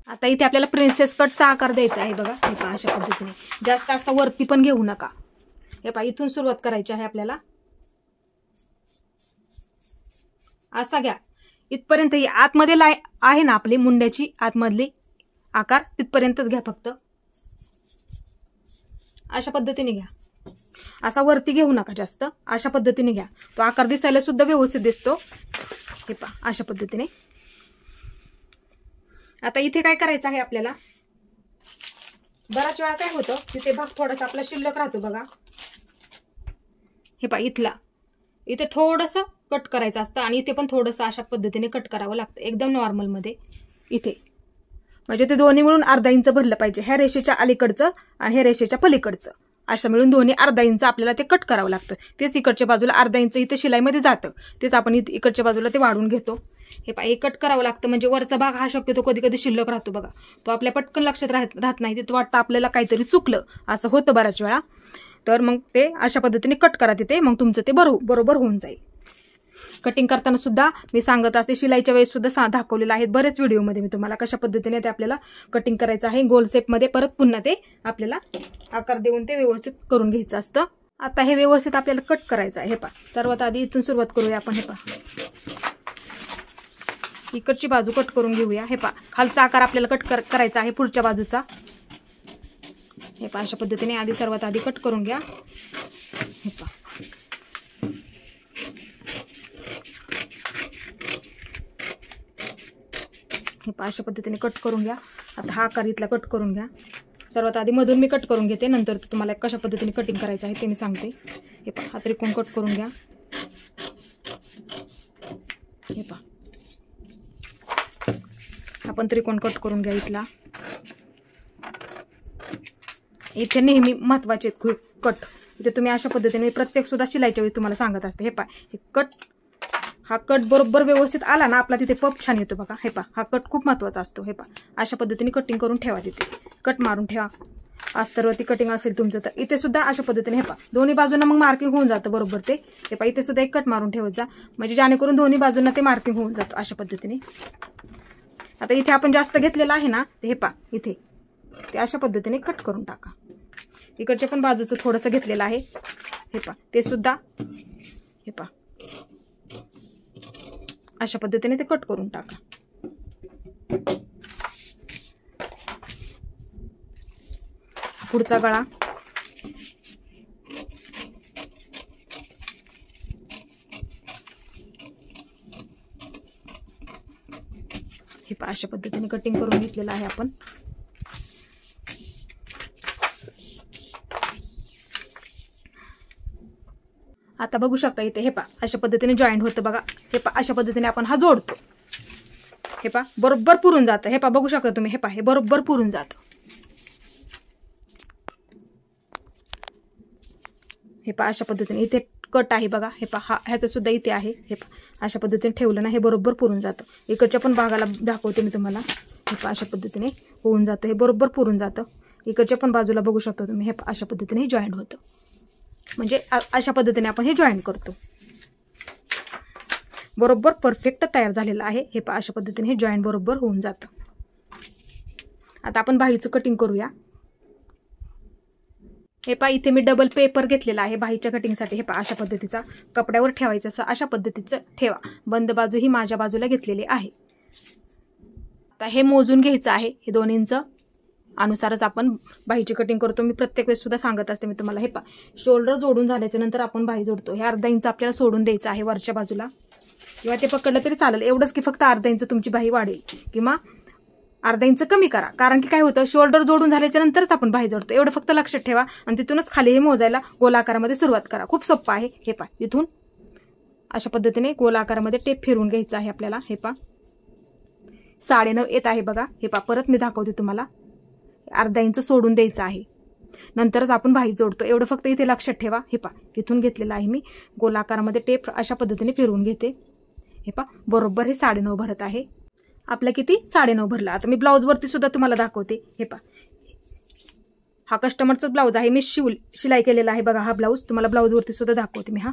आता इथे आपल्याला प्रिन्सेस कटचा आकार द्यायचा आहे बघा. हे पहा अशा पद्धतीने, जास्त वरती पण घेऊ नका. हे पहा इथून सुरुवात करायची आहे आपल्याला. असा घ्या इथपर्यंत, ही आतमध्ये आहे ना आपली मुंड्याची आतमधली आकार, तिथपर्यंतच घ्या फक्त. अशा पद्धतीने घ्या, असा वरती घेऊ नका जास्त. अशा पद्धतीने घ्या, तो आकार दिसायला सुद्धा व्यवस्थित दिसतो. हे पहा अशा पद्धतीने. आता इथे काय करायचं आहे आपल्याला, बराच वेळा काय होतं तिथे भाग थोडासा आपला शिल्लक राहतो बघा. हे पहा इथे थोडंसं कट करायचं असतं आणि इथे पण थोडंसं अशा पद्धतीने कट करावं लागतं एकदम नॉर्मल मध्ये इथे. म्हणजे ते दोन्ही मिळून अर्धा इंच भरलं पाहिजे, ह्या रेषेच्या अलीकडचं आणि ह्या रेषेच्या पलीकडचं, असं मिळून दोन्ही अर्धा इंच आपल्याला ते कट करावं लागतं. तेच इकडच्या बाजूला अर्धा इंच इथे शिलाईमध्ये जातं, तेच आपण इकडच्या बाजूला ते वाढून घेतो. हे पहा हे कट करावं लागतं, म्हणजे वरचा भाग हा शक्यतो कधी कधी शिल्लक राहतो बघा, तो आपल्या पटकन लक्षात राहत नाही, तिथं वाटतं आपल्याला काहीतरी चुकलं, असं होतं बऱ्याच वेळा. तर मग ते अशा पद्धतीने कट करा तिथे, मग तुमचं ते बरोबर होऊन जाईल. कटिंग करताना सुद्धा मी सांगत असते, शिलाईच्या वेळेस सुद्धा दाखवलेलं आहे बरेच व्हिडिओमध्ये मी तुम्हाला, कशा पद्धतीने ते आपल्याला कटिंग करायचं आहे. गोल शेपमध्ये परत पुन्हा ते आपल्याला आकार देऊन ते व्यवस्थित करून घ्यायचं असतं. आता हे व्यवस्थित आपल्याला कट करायचं आहे. हे पहा सर्वात आधी इथून सुरुवात करूया आपण. हे पहा इकडची बाजू कट करून घेऊया. हे पहा खालचा आकार आपल्याला कट करायचा आहे पुढच्या बाजूचा. हे पहा अशा पद्धतीने आधी सर्वात आधी कट करून घ्या. हे पहा हे पहा अशा पद्धतीने कट करून घ्या. आता हा आकार इथला कट करून घ्या. सर्वात आधी मधून मी कट करून घेते, नंतर तुम्हाला कशा पद्धतीने कटिंग करायचं आहे ते मी सांगते. हे पहा हा त्रिकोण कट करून घ्या. हे पहा आपण त्रिकोण कट करून घ्या इथला. इथे नेहमी महत्वाचे कट, इथे तुम्ही अशा पद्धतीने प्रत्येक सुद्धा शिलाईच्या वेळी तुम्हाला सांगत असते. हे पहा हे कट, हा कट बरोबर व्यवस्थित आला ना आपला तिथे पप छान येतो बघा. हे पहा हा कट खूप महत्वाचा असतो. हे पहा अशा पद्धतीने कटिंग करून ठेवा, तिथे कट मारून ठेवा. अस्तरवरती कटिंग असेल तुमचं तर इथे सुद्धा अशा पद्धतीने. हे पहा दोन्ही बाजूंना मग मार्किंग होऊन जातं बरोबर ते. हे पहा इथे सुद्धा एक कट मारून ठेवत जा, म्हणजे जेणेकरून दोन्ही बाजूंना ते मार्किंग होऊन जातं अशा पद्धतीने. आता इथे आपण जास्त घेतलेलं आहे ना, हे पहा इथे ते अशा पद्धतीने कट करून टाका. इकडच्या पण बाजूचं थोडंसं घेतलेलं आहे. हे पहा ते सुद्धा हे पहा अशा पद्धतीने ते कट करून टाका. पुढचा गळा. हे पहा अशा पद्धतीने कटिंग करून घेतलेलं आहे आपण. आता बघू शकता इथे. हे पहा अशा पद्धतीने जॉईंट होतं बघा. हे पहा अशा पद्धतीने आपण हा जोडतो. हे पहा बरोबर पुरून जातं. हे पहा बघू शकता तुम्ही. हे पहा हे बरोबर पुरून जातं. हे पहा अशा पद्धतीने इथे कट आहे बघा. हे पहा ह्याचं सुद्धा इथे आहे. हे पहा अशा पद्धतीने ठेवलं ना हे बरोबर पुरून जातं. इकडच्या पण भागाला दाखवते मी तुम्हाला. हे पहा अशा पद्धतीने होऊन जातं. हे बरोबर पुरून जातं. इकडच्या पण बाजूला बघू शकता तुम्ही. हे पहा अशा पद्धतीने जॉईंट होतं. म्हणजे अशा पद्धतीने आपण हे जॉईंट करतो. बरोबर परफेक्ट तयार झालेलं आहे. हे पहा अशा पद्धतीने हे जॉईंट बरोबर होऊन जातं. आता आपण बाहीचं कटिंग करूया. हे पहा इथे मी डबल पेपर घेतलेला आहे बाहीच्या कटिंगसाठी. हे पहा अशा पद्धतीचा कपड्यावर ठेवायचं असं अशा पद्धतीचं ठेवा. बंद बाजू ही माझ्या बाजूला घेतलेली आहे. आता हे मोजून घ्यायचं आहे. हे 2 इंच अनुसारच आपण बाहीची कटिंग करतो. मी प्रत्येक वेळेस सुद्धा सांगत असते मी तुम्हाला. हे पहा शोल्डर जोडून झाल्याच्या नंतर आपण बाही जोडतो. हे अर्धा इंच आपल्याला सोडून द्यायचं आहे वरच्या बाजूला, किंवा ते पकडलं तरी चालेल. एवढंच की फक्त अर्धा इंच तुमची बाही वाढेल किंवा अर्धा इंच कमी करा. कारण की काय होतं शोल्डर जोडून झाल्याच्या नंतरच आपण बाही जोडतो. एवढं फक्त लक्षात ठेवा आणि तिथूनच खाली हे मोजायला गोल आकारामध्ये सुरुवात करा. खूप सोपं आहे. हे पहा इथून अशा पद्धतीने गोल आकारामध्ये टेप फिरवून घ्यायचा आहे आपल्याला. हे पहा 9.5 येत आहे बघा. हे पहा परत मी दाखवते तुम्हाला. अर्धा इंच सोडून द्यायचं आहे, नंतरच आपण बाही जोडतो. एवढं फक्त इथे लक्षात ठेवा. हे पहा इथून घेतलेलं आहे मी गोल आकारामध्ये टेप अशा पद्धतीने फिरवून घेते. हे पहा बरोबर हे 9.5 भरत आहे. आपलं किती 9.5 भरलं. आता मी ब्लाऊजवरती सुद्धा तुम्हाला दाखवते. हे पहा हा कस्टमरचा ब्लाऊज आहे. मी शिलाई केलेला आहे बघा. हा ब्लाऊज तुम्हाला ब्लाऊजवरती सुद्धा दाखवते मी. हा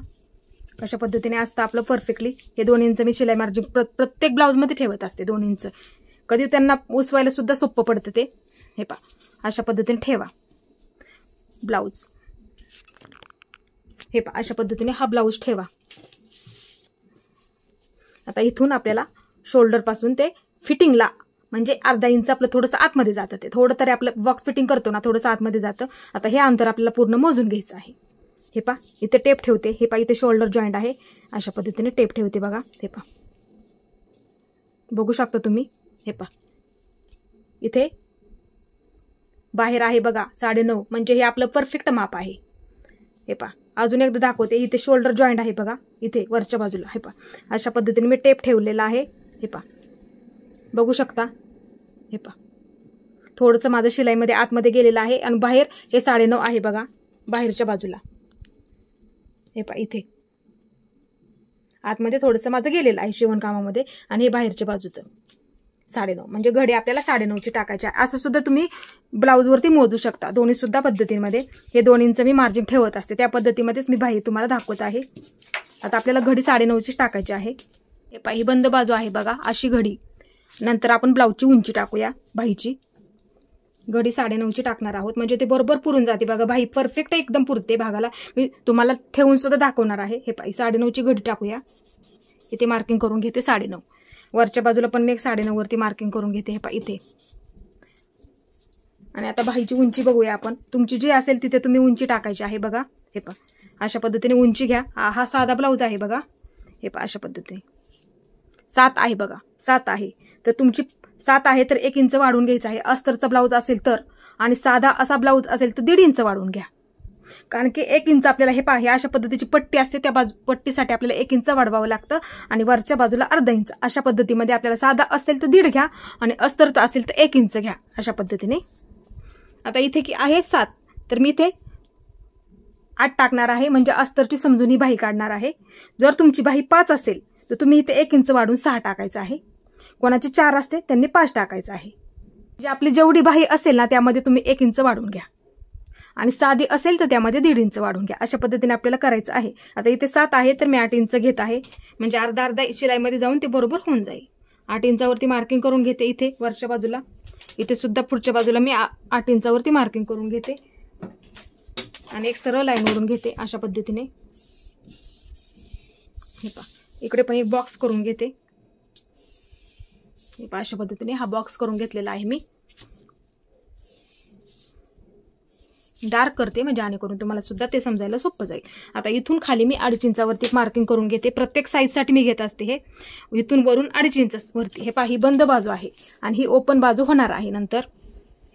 कशा पद्धतीने असतं आपलं परफेक्टली. हे 2 इंच मी शिलाई मार्जिन प्रत्येक ब्लाऊजमध्ये ठेवत असते. 2 इंच कधी त्यांना उसवायला सुद्धा सोपं पडतं ते. हे पहा अशा पद्धतीने ठेवा ब्लाऊज. हे पहा अशा पद्धतीने हा ब्लाऊज ठेवा. आता इथून आपल्याला शोल्डर पासून ते फिटिंगला म्हणजे अर्धा इंच आपलं थोडंसं आतमध्ये जातं. ते थोडं तरी आपलं बॉक्स फिटिंग करतो ना थोडंसं आतमध्ये जातं. आता हे अंतर आपल्याला पूर्ण मोजून घ्यायचं आहे. हे पहा इथे टेप ठेवते. हे पहा इथे शोल्डर जॉईंट आहे. अशा पद्धतीने टेप ठेवते बघा. हे पहा बघू शकता तुम्ही. हे पहा इथे बाहेर आहे बघा 9.5 म्हणजे हे आपलं परफेक्ट माप आहे. हे पहा अजून एकदा दाखवते. इथे शोल्डर जॉईंट आहे बघा इथे वरच्या बाजूला. हे पहा अशा पद्धतीने मी टेप ठेवलेला आहे. हे पहा बघू शकता. हे पहा थोडंसं माझं शिलाईमध्ये आतमध्ये गेलेलं आहे आणि बाहेर हे 9.5 आहे बघा बाहेरच्या बाजूला. हे पहा इथे आतमध्ये थोडंसं माझं गेलेलं आहे शिवणकामामध्ये आणि हे बाहेरच्या बाजूचं 9.5 म्हणजे घडी आपल्याला 9.5ची टाकायची आहे. असं सुद्धा तुम्ही ब्लाऊजवरती मोजू शकता. दोन्ही सुद्धा पद्धतीमध्ये हे 2 इंच मी मार्जिन ठेवत असते. त्या पद्धतीमध्येच मी बाही तुम्हाला दाखवत आहे. आता आपल्याला घडी 9.5ची टाकायची आहे. हे पहा ही बंद बाजू आहे बघा अशी घडी. नंतर आपण ब्लाऊजची उंची टाकूया. बाहीची घडी 9.5ची टाकणार आहोत म्हणजे ते बरोबर पुरून जाते बघा. बाही परफेक्ट एकदम पुरते भागाला. मी तुम्हाला ठेवून सुद्धा दाखवणार आहे. हे पहा 9.5ची घडी टाकूया. इथे मार्किंग करून घेते 9.5. वरच्या बाजूला पण मी एक 9.5 वरती मार्किंग करून घेते. हे पहा इथे. आणि आता बाहीची उंची बघूया आपण. तुमची जी असेल तिथे तुम्ही उंची टाकायची आहे बघा. हे पहा अशा पद्धतीने उंची घ्या. हा साधा ब्लाऊज आहे बघा. हे पहा अशा पद्धतीने 7 आहे बघा. 7 आहे तर तुमची 7 आहे तर 1 इंच वाढवून घ्यायचं आहे. अस्तरचा ब्लाऊज असेल तर आणि साधा असा ब्लाऊज असेल तर 1.5 इंच वाढवून घ्या. कारण की 1 इंच आपल्याला हे पहा हे अशा पद्धतीची पट्टी असते. त्या पट्टीसाठी आपल्याला 1 इंच वाढवावं लागतं आणि वरच्या बाजूला अर्धा इंच. अशा पद्धतीमध्ये आपल्याला साधा असेल तर 1.5 घ्या आणि अस्तरचा असेल तर 1 इंच घ्या अशा पद्धतीने. आता इथे की आहे 7 तर मी इथे 8 टाकणार आहे म्हणजे अस्तरची समजून ही बाही काढणार आहे. जर तुमची बाही 5 असेल तर तुम्ही इथे 1 इंच वाढून 6 टाकायचं आहे. कोणाची 4 असते त्यांनी 5 टाकायचं आहे. म्हणजे आपली जेवढी बाही असेल ना त्यामध्ये तुम्ही 1 इंच वाढून घ्या आणि साधी असेल तर त्यामध्ये 1.5 इंच वाढून घ्या. अशा पद्धतीने आपल्याला करायचं आहे. आता इथे 7 आहे तर मी 8 इंच घेत आहे म्हणजे अर्धा शिलाईमध्ये जाऊन ते बरोबर होऊन जाईल. 8 इंचावरती मार्किंग करून घेते इथे वरच्या बाजूला. इथे सुद्धा पुढच्या बाजूला मी 8 इंचावरती मार्किंग करून घेते आणि एक सरळ लाईन ओढून घेते अशा पद्धतीने. हे पहा इकडे पण एक बॉक्स करून घेते. हे पहा अशा पद्धतीने हा बॉक्स करून घेतलेला आहे मी. डार्क करते म्हणजे जेणेकरून तुम्हाला सुद्धा ते समजायला सोपं जाईल. आता इथून खाली मी 2.5 इंचावरती मार्किंग करून घेते. प्रत्येक साईजसाठी मी घेत असते. हे इथून वरून 2.5 इंच वरती. हे पहा ही बंद बाजू आहे आणि ही ओपन बाजू होणार आहे नंतर.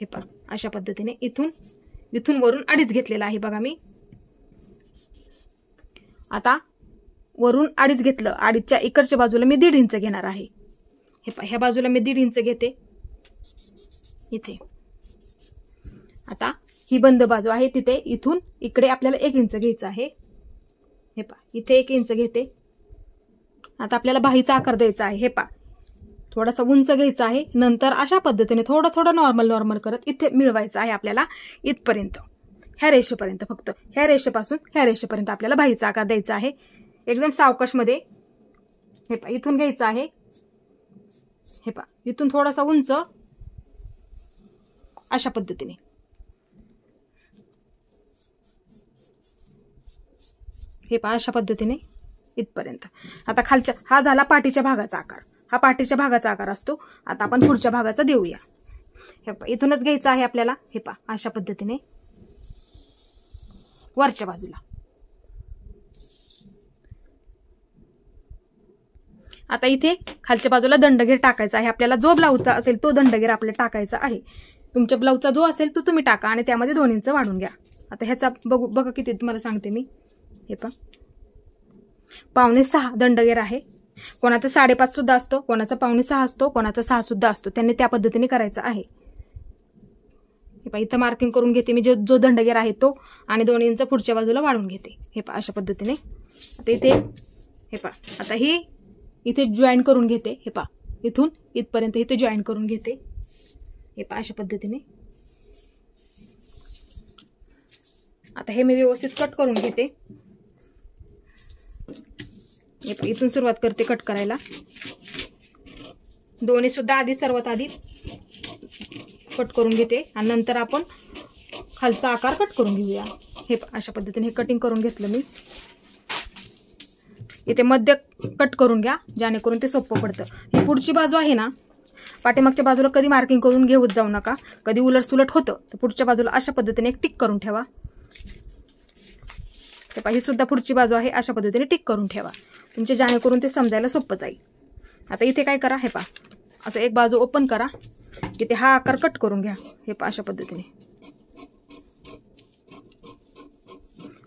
हे पहा अशा पद्धतीने इथून वरून 2.5 घेतलेला आहे बघा मी. आता वरून 2.5 घेतलं. 2.5च्या इकडच्या बाजूला मी 1.5 इंच घेणार आहे. हे पहा ह्या बाजूला मी 1.5 इंच घेते इथे. आता ही बंद बाजू आहे तिथे इथून इकडे आपल्याला 1 इंच घ्यायचं आहे. हे पहा इथे 1 इंच घेते. आता आपल्याला बाहीचा आकार द्यायचा आहे. हे पहा थोडासा उंच घ्यायचा आहे. नंतर अशा पद्धतीने थोडं थोडं नॉर्मल करत इथे मिळवायचं आहे आपल्याला इथपर्यंत, ह्या रेषेपर्यंत. फक्त ह्या रेषेपासून ह्या रेषेपर्यंत आपल्याला बाहीचा आकार द्यायचा आहे. एकदम सावकाशमध्ये. हे पहा इथून घ्यायचं आहे. हे पहा इथून थोडासा उंच अशा पद्धतीने. हे पहा अशा पद्धतीने इथपर्यंत. आता खालच्या हा झाला पाठीच्या भागाचा आकार. हा पाठीच्या भागाचा आकार असतो. आता आपण पुढच्या भागाचा देऊया. हे पहा इथूनच घ्यायचं आहे आपल्याला. हे पहा अशा पद्धतीने वरच्या बाजूला. आता इथे खालच्या बाजूला दंडगेर टाकायचा आहे आपल्याला. जो ब्लाऊजचा असेल तो दंडगेर आपल्याला टाकायचा आहे. तुमच्या ब्लाऊजचा जो असेल तो तुम्ही टाका आणि त्यामध्ये 2 इंच वाढून घ्या. आता ह्याचा बघा किती तुम्हाला सांगते मी. हे पहा 5.25 दंडगेर आहे. कोणाचा 5.5 सुद्धा असतो, कोणाचा 5.25 असतो, कोणाचा 6 सुद्धा असतो. त्यांनी त्या पद्धतीने करायचं आहे. हे पहा इथं मार्किंग करून घेते मी जो दंडगेर आहे तो आणि 2 इंच पुढच्या बाजूला वाढून घेते. हे पहा अशा पद्धतीने. आता इथे हे पहा आता ही इथे जॉईन करून घेते. हे पहा इथून इथपर्यंत इथे जॉईन करून घेते. हे पहा अशा पद्धतीने. आता हे मी व्यवस्थित कट करून घेते. हे पहा इथून सुरुवात करते कट करायला. दोन्ही सुद्धा सर्वात आधी कट करून घेते आणि नंतर आपण खालचा आकार कट करून घेऊया. हे पहा अशा पद्धतीने कटिंग करून घेतलं मी. इथे मध्य कट करून घ्या जेणेकरून ते सोपं पडतं. ही पुढची बाजू आहे ना, पाठीमागच्या बाजूला कधी मार्किंग करून घेऊच जाऊ नका. कधी उलटसुलट होतं तर पुढच्या बाजूला अशा पद्धतीने एक टिक करून ठेवा. हे पहा ही सुद्धा पुढची बाजू आहे. अशा पद्धतीने टिक करून ठेवा तुमच्या, जेणेकरून ते समजायला सोपं जाईल. आता इथे काय करा. हे पहा असं एक बाजू ओपन करा. इथे हा आकार कट करून घ्या. हे पहा अशा पद्धतीने.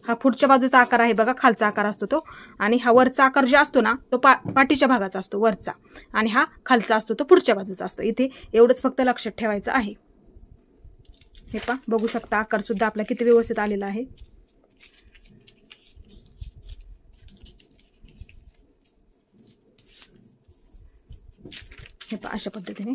हा पुढच्या बाजूचा आकार आहे बघा, खालचा आकार असतो तो. आणि हा वरचा आकार जो असतो ना तो पाठीच्या भागाचा असतो वरचा, आणि हा खालचा असतो तो पुढच्या बाजूचा असतो. इथे एवढंच फक्त लक्षात ठेवायचं आहे. हे पहा बघू शकता आकार सुद्धा आपला किती व्यवस्थित आलेला आहे. हे पहा अशा पद्धतीने.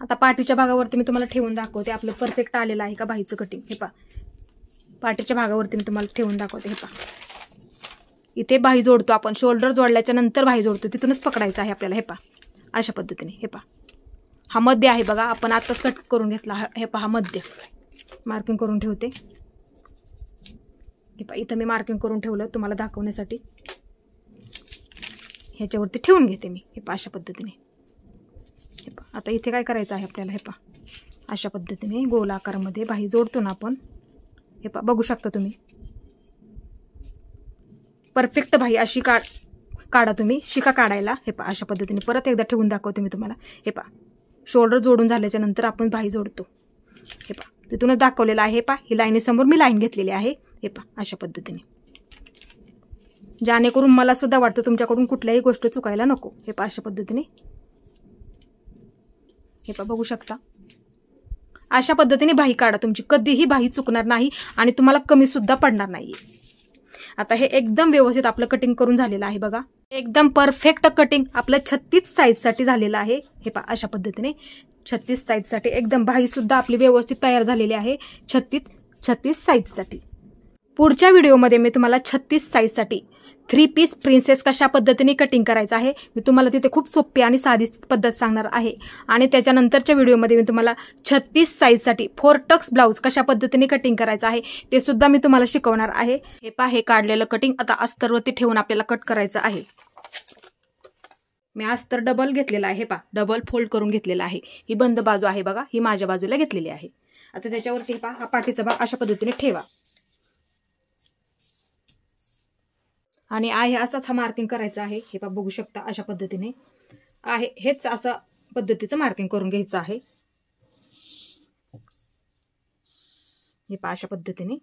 आता पाठीच्या भागावरती मी तुम्हाला ठेवून दाखवते आपलं परफेक्ट आलेलं आहे का बाहीचं कटिंग. हे पहा पाठीच्या भागावरती मी तुम्हाला ठेवून दाखवते. हे पहा इथे बाही जोडतो आपण. शोल्डर जोडल्याच्या नंतर बाही जोडतो, तिथूनच पकडायचं आहे आपल्याला. हे पहा अशा पद्धतीने. हे पहा हा मध्य आहे बघा, आपण आताच कट करून घेतला. हे पहा मध्य मार्किंग करून ठेवते. हे पहा इथं मी मार्किंग करून ठेवलं तुम्हाला दाखवण्यासाठी. ह्याच्यावरती ठेवून घेते मी. हे पहा अशा पद्धतीने. हे पहा आता इथे काय करायचं आहे आपल्याला. हे पहा अशा पद्धतीने गोल आकारामध्ये बाही जोडतो ना आपण. हे पहा बघू शकता तुम्ही. परफेक्ट बाही अशी काढा तुम्ही, शिका काढायला. हे पहा अशा पद्धतीने. परत एकदा ठेवून दाखवते मी तुम्हाला. हे पहा शोल्डर जोडून झाल्याच्या नंतर आपण बाही जोडतो. हे पहा तिथूनच दाखवलेलं आहे. हे पहा ही लाईनीसमोर मी लाईन घेतलेली आहे. हे पहा अशा पद्धतीने, जेणेकरून मला सुद्धा वाटतं तुमच्याकडून कुठल्याही गोष्ट चुकायला नको. हे पहा अशा पद्धतीने. हे पहा बघू शकता. अशा पद्धतीने बाही काढा तुमची. कधीही बाही चुकणार नाही आणि तुम्हाला कमी सुद्धा पडणार नाही. आता हे एकदम व्यवस्थित आपलं कटिंग करून झालेलं आहे बघा. एकदम परफेक्ट कटिंग आपलं 36 साईजसाठी झालेलं आहे. हे पहा अशा पद्धतीने 36 साईजसाठी एकदम बाही सुद्धा आपली व्यवस्थित तयार झालेली आहे 36 साईजसाठी. पुढच्या व्हिडिओमध्ये मी तुम्हाला 36 साईजसाठी 3 पीस प्रिन्सेस कशा पद्धतीने कटिंग करायचं आहे मी तुम्हाला तिथे खूप सोपी आणि साधी पद्धत सांगणार आहे. आणि त्याच्यानंतरच्या व्हिडिओमध्ये मी तुम्हाला 36 साईजसाठी 4 टक्स ब्लाऊज कशा पद्धतीने कटिंग करायचं आहे ते सुद्धा मी तुम्हाला शिकवणार आहे. हे पहा हे काढलेलं कटिंग आता अस्तरवरती ठेवून आपल्याला कट करायचं आहे. मी अस्तर डबल घेतलेला आहे. हे पहा डबल फोल्ड करून घेतलेला आहे. ही बंद बाजू आहे बघा, ही माझ्या बाजूला घेतलेली आहे. आता त्याच्यावरती पहा हा पाठीचा भाग अशा पद्धतीने ठेवा आणि आहे असाच हा मार्किंग करायचा आहे. हे पहा बघू शकता अशा पद्धतीने आहे. हेच असं पद्धतीचं मार्किंग करून घ्यायचं आहे. हे पहा अशा पद्धतीने.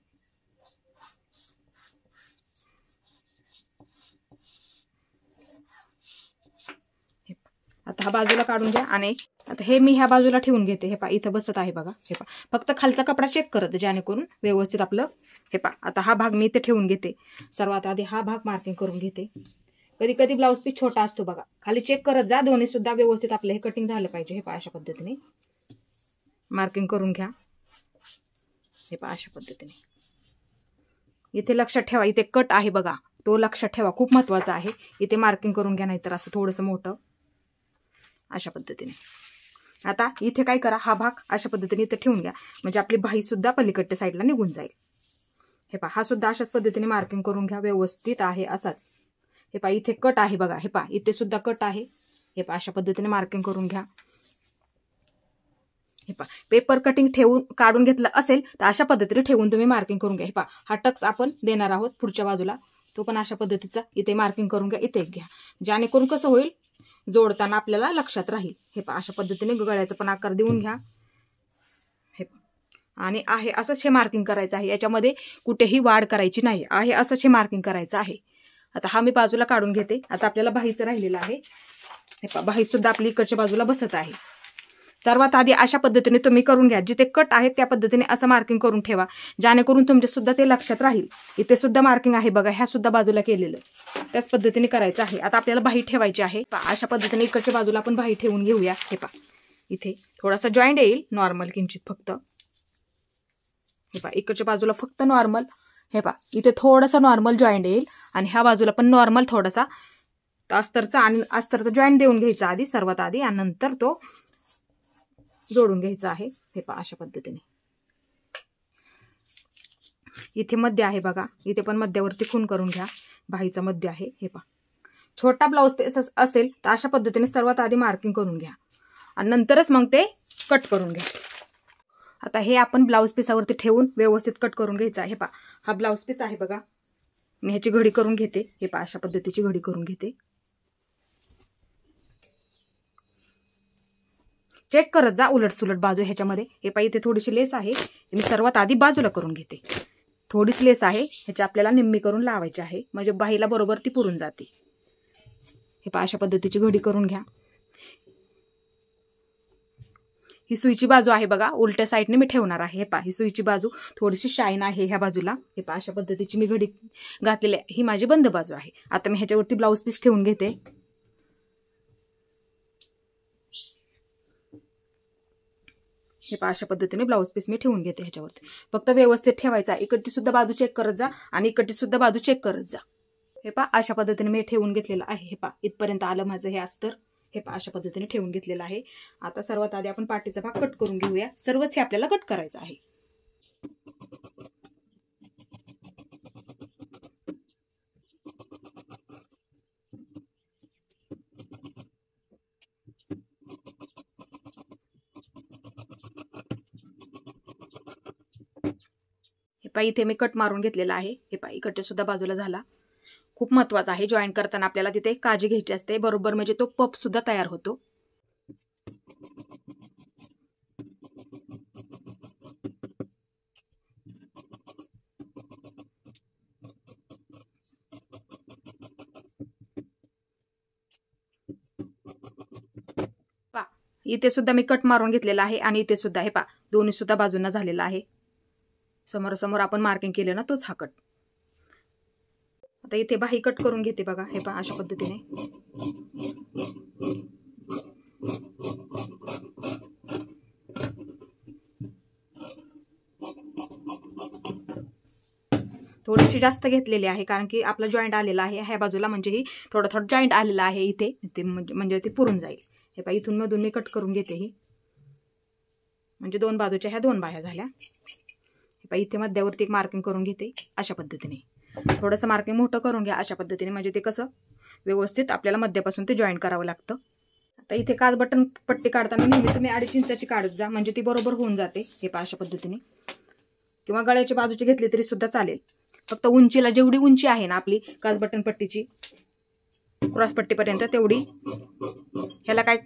आता हा बाजूला काढून घ्या आणि आता हे मी ह्या बाजूला ठेवून घेते. हे पहा इथं बसत आहे बघा. हे पहा फक्त खालचा कपडा चेक करत जेणेकरून व्यवस्थित आपलं. हे पहा आता हा भाग मी इथे ठेवून घेते. सर्वात आधी हा भाग मार्किंग करून घेते. कधी कधी ब्लाऊज पीस छोटा असतो बघा, खाली चेक करत जा, दोन्ही सुद्धा व्यवस्थित आपलं हे कटिंग झालं पाहिजे. हे पहा अशा पद्धतीने मार्किंग करून घ्या. हे पहा अशा पद्धतीने इथे लक्षात ठेवा, इथे कट आहे बघा, तो लक्षात ठेवा, खूप महत्वाचा आहे. इथे मार्किंग करून घ्या, नाहीतर असं थोडंसं मोठं अशा पद्धतीने. आता इथे काय करा, हा भाग अशा पद्धतीने इथे ठेवून घ्या, म्हणजे आपली बाही सुद्धा पलीकडच्या साईडला निघून जाईल. हे पहा हा सुद्धा अशाच पद्धतीने मार्किंग करून घ्या, व्यवस्थित आहे असाच. हे पहा इथे कट आहे बघा. हे पहा इथे सुद्धा कट आहे. हे पहा अशा पद्धतीने मार्किंग करून घ्या. हे पहा पेपर कटिंग ठेवून काढून घेतलं असेल तर अशा पद्धतीने ठेवून तुम्ही मार्किंग करून घ्या. हे पहा हा टक्स आपण देणार आहोत पुढच्या बाजूला, तो पण अशा पद्धतीचा इथे मार्किंग करून घ्या. इथे घ्या, जेणेकरून कसं होईल, जोडताना आपल्याला लक्षात राहील. हे पहा अशा पद्धतीने गळ्याचा पण आकार देऊन घ्या. हे पहा आणि आहे असंच हे मार्किंग करायचं आहे, याच्यामध्ये कुठेही वाढ करायची नाही, आहे असंच हे मार्किंग करायचं आहे. आता हा मी बाजूला काढून घेते. आता आपल्याला बाहीचं राहिलेलं आहे. हे पहा बाही सुद्धा आपली इकडच्या बाजूला बसत आहे. सर्वात आधी अशा पद्धतीने तुम्ही करून घ्या, जिथे कट आहे त्या पद्धतीने असं मार्किंग करून ठेवा, जेणेकरून तुमच्या सुद्धा ते लक्षात राहील. इथे सुद्धा मार्किंग आहे बघा, ह्या सुद्धा बाजूला केलेलं, त्याच पद्धतीने करायचं आहे. आता आपल्याला बाही ठेवायची आहे. अशा पद्धतीने इकडच्या बाजूला आपण बाही ठेवून घेऊया. हे पहा इथे थोडासा जॉईंट येईल, नॉर्मल किंचित फक्त. हे पहा इकडच्या बाजूला फक्त नॉर्मल. हे पहा इथे थोडासा नॉर्मल जॉईंट येईल आणि ह्या बाजूला पण नॉर्मल थोडासा अस्तरचा आणि अस्तरचा जॉईंट देऊन घ्यायचा आधी, सर्वात आधी, आणि नंतर तो जोडून घ्यायचा आहे. हे पहा अशा पद्धतीने. इथे मध्य आहे बघा, इथे पण मध्यावरती खून करून घ्या, बाहीचा मध्य आहे. हे पहा छोटा ब्लाऊज पीस असेल तर अशा पद्धतीने सर्वात आधी मार्किंग करून घ्या आणि नंतरच मग ते कट करून घ्या. आता हे आपण ब्लाऊज पीसावरती ठेवून व्यवस्थित कट करून घ्यायचा आहे. हे पहा हा ब्लाऊज पीस आहे बघा, मी ह्याची घडी करून घेते. हे पहा अशा पद्धतीची घडी करून घेते. चेक करत जा उलट सुलट बाजू ह्याच्यामध्ये. हे पहा इथे थोडीशी लेस आहे, मी सर्वात आधी बाजूला करून घेते. थोडीच लेस आहे, ह्याची आपल्याला निम्मी करून लावायची आहे, म्हणजे बाहीला बरोबर ती पुरून जाते. हे पहा अशा पद्धतीची घडी करून घ्या. ही सुईची बाजू आहे बघा, उलट्या साईडने मी ठेवणार आहे. हे पहा ही सुईची बाजू थोडीशी शाईन आहे ह्या बाजूला. हे पहा अशा पद्धतीची मी घडी घातलेली आहे, ही माझी बंद बाजू आहे. आता मी ह्याच्यावरती ब्लाऊज पीस ठेवून घेते. हे पहा अशा पद्धतीने ब्लाऊज पीस मी ठेवून घेते ह्याच्यावरती. फक्त व्यवस्थित ठेवायचा, इकडची सुद्धा बाजू चेक करत जा आणि इकडची सुद्धा बाजू चेक करत जा. हे पहा अशा पद्धतीने मी ठेवून घेतलेलं आहे. हे पहा इथपर्यंत आलं माझं हे अस्तर. हे पहा अशा पद्धतीने ठेवून घेतलेलं आहे. आता सर्वात आधी आपण पाठीचा भाग कट करून घेऊया. सर्वच हे आपल्याला कट करायचं आहे. हे पहा इथे मी कट मारून घेतलेला आहे. हे पहा इकडच्या सुद्धा बाजूला झाला. खूप महत्वाचं आहे, जॉईन करताना आपल्याला तिथे काळजी घ्यायची असते, बरोबर म्हणजे तो पप सुद्धा तयार होतो. पहा इथे सुद्धा मी कट मारून घेतलेला आहे आणि इथे सुद्धा. हे पहा दोन्ही सुद्धा बाजूंना झालेला आहे. समोरासमोर आपण मार्किंग केलं ना, तोच हा कट. आता इथे बाही कट करून घेते बघा. हे पहा अशा पद्धतीने. थोडीशी जास्त घेतलेली आहे, कारण की आपला जॉईंट आलेला आहे ह्या बाजूला, म्हणजे ही थोडं थोडं जॉईंट आलेला आहे इथे, ते म्हणजे ते पुरून जाईल. हे पहा इथून मधून मी कट करून घेते ही, म्हणजे दोन बाजूच्या ह्या दोन बाह्या झाल्या. हे पहा इथे मध्यावरती एक मार्किंग करून घेते अशा पद्धतीने. थोडंसं मार्किंग मोठं करून घ्या अशा पद्धतीने, म्हणजे ते कसं व्यवस्थित आपल्याला मध्यापासून ते जॉईन करावं लागतं. आता इथे काज बटन पट्टी काढताना नेहमी तुम्ही 2.5 इंचाची काढत जा, म्हणजे ती बरोबर होऊन जाते. हे पहा अशा पद्धतीने, किंवा गळ्याच्या बाजूची घेतली तरी सुद्धा चालेल. फक्त उंचीला जेवढी उंची आहे ना आपली काज बटन पट्टीची क्रॉस पट्टीपर्यंत, तेवढी ह्याला काय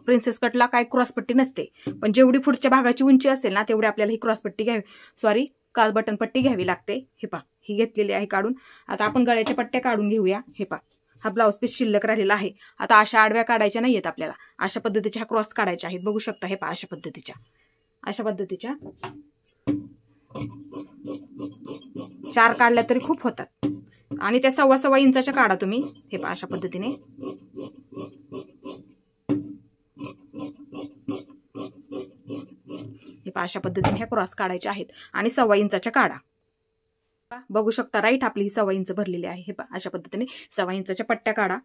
प्रिन्सेस कटला काय क्रॉस पट्टी नसते, पण जेवढी पुढच्या भागाची उंची असेल ना तेवढी आपल्याला ही क्रॉस पट्टी घ्यावी, सॉरी काज बटन पट्टी घ्यावी लागते. हे पहा ही घेतलेली आहे काढून. आता आपण गळ्याच्या पट्ट्या काढून घेऊया. हे पहा हा ब्लाऊज पीस शिल्लक राहिलेला आहे. आता अशा आडव्या काढायच्या नाही आहेत आपल्याला, अशा पद्धतीच्या ह्या क्रॉस काढायच्या आहेत. बघू शकता हे पहा, अशा पद्धतीच्या 4 काढल्या तरी खूप होतात. आणि त्या 1.25 इंचाच्या काढा तुम्ही. हे पहा अशा पद्धतीने. हे पहा अशा पद्धतीने ह्या क्रॉस काढायच्या आहेत आणि 1.25 इंचाच्या काढा. बघू शकता राईट आपली 1.25 इंच भरलेली आहे. हे पहा अशा पद्धतीने 1.25 इंचाच्या पट्ट्या काढा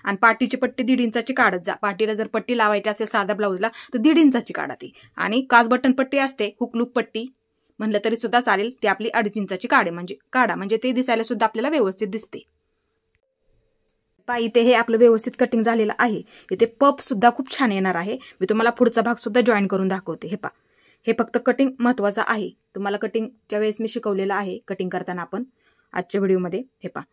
आणि पाठीची पट्टी 1.5 इंचाची काढत जा. पाठीला जर पट्टी लावायची असेल साध्या ब्लाऊजला तर 1.5 इंचाची काढा ती. आणि काच बटन पट्टी असते, हुकलूक पट्टी म्हणलं तरी सुद्धा चालेल, ती आपली 2.5 इंचाची काढा म्हणजे ते दिसायला सुद्धा आपल्याला व्यवस्थित दिसते. इथे हे आपलं व्यवस्थित कटिंग झालेलं आहे. इथे पप सुद्धा खूप छान येणार आहे. मी तुम्हाला पुढचा भाग सुद्धा जॉईन करून दाखवते. हे पहा, हे फक्त कटिंग महत्वाचं आहे. तुम्हाला कटिंगच्या वेळेस मी शिकवलेलं आहे कटिंग करताना आपण आजच्या व्हिडिओमध्ये. हे पहा,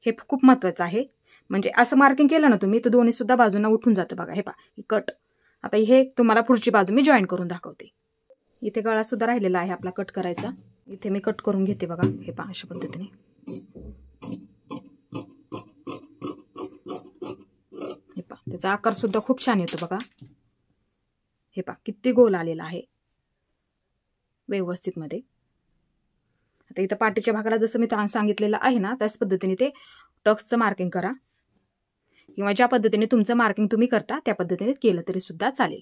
हे खूप महत्वाचं आहे. म्हणजे असं मार्किंग केलं ना तुम्ही तर दोन्ही सुद्धा बाजूंना उठून जातं बघा. हे पहा कट. आता हे तुम्हाला पुढची बाजू मी जॉईन करून दाखवते. इथे गळा सुद्धा राहिलेला आहे आपला कट करायचा. इथे मी कट करून घेते बघा. हे पहा अशा पद्धतीने. हे पहा त्याचा आकार सुद्धा खूप छान येतो बघा. हे पहा किती गोल आलेला आहे व्यवस्थित मध्ये. आता इथं पाठीच्या भागाला जसं मी सांगितलेलं आहे ना त्याच पद्धतीने ते टक्सचं मार्किंग करा किंवा ज्या पद्धतीने तुमचं मार्किंग तुम्ही करता त्या पद्धतीने केलं तरी सुद्धा चालेल.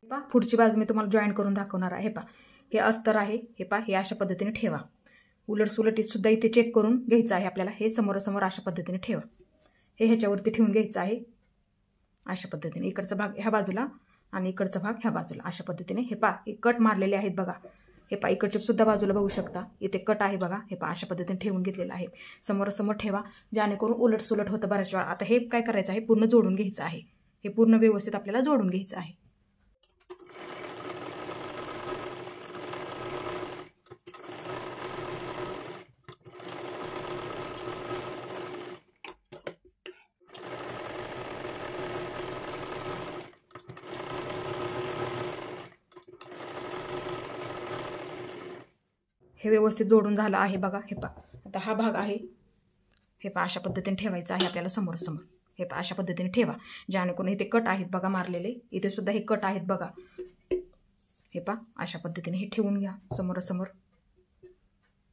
पहा पुढची बाजू मी तुम्हाला जॉईन करून दाखवणार आहे. पहा हे अस्तर आहे. हे पहा हे अशा पद्धतीने ठेवा. उलट सुलट सुद्धा इथे चेक करून घ्यायचं आहे आपल्याला. हे समोरासमोर अशा पद्धतीने ठेवा. हे ह्याच्यावरती ठेवून घ्यायचं आहे अशा पद्धतीने. इकडचा भाग ह्या बाजूला आणि इकडचा भाग ह्या बाजूला अशा पद्धतीने. हे पहा कट मारलेले आहेत बघा. हे पहा इकडच्या सुद्धा बाजूला बघू शकता इथे कट आहे बघा. हे पहा अशा पद्धतीने ठेवून घेतलेलं आहे. समोरासमोर ठेवा जेणेकरून उलट सुलट होतं बऱ्याच वेळा. आता हे काय करायचं आहे, पूर्ण जोडून घ्यायचं आहे. हे पूर्ण व्यवस्थित आपल्याला जोडून घ्यायचं आहे. हे व्यवस्थित जोडून झालं आहे बघा. हे पहा आता हा भाग आहे. हे पहा अशा पद्धतीने ठेवायचं आहे आपल्याला समोरासमोर. हे पहा अशा पद्धतीने ठेवा जेणेकरून इथे कट आहेत बघा मारलेले. इथे सुद्धा हे कट आहेत बघा. हे पहा अशा पद्धतीने हे ठेवून घ्या समोरासमोर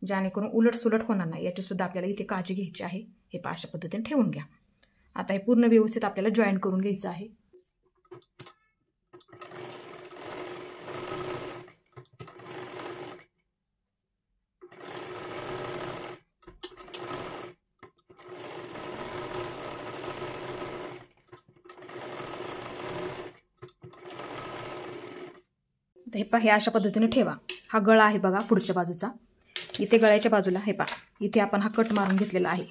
जेणेकरून उलट सुलट होणार नाही. याची सुद्धा आपल्याला इथे काळजी घ्यायची आहे. हे पहा अशा पद्धतीने ठेवून घ्या. आता हे पूर्ण व्यवस्थित आपल्याला जॉईन करून घ्यायचं आहे. हे पहा हे अशा पद्धतीने ठेवा. हा गळा आहे बघा पुढच्या बाजूचा. इथे गळ्याच्या बाजूला हे पहा इथे आपण हा कट मारून घेतलेला आहे.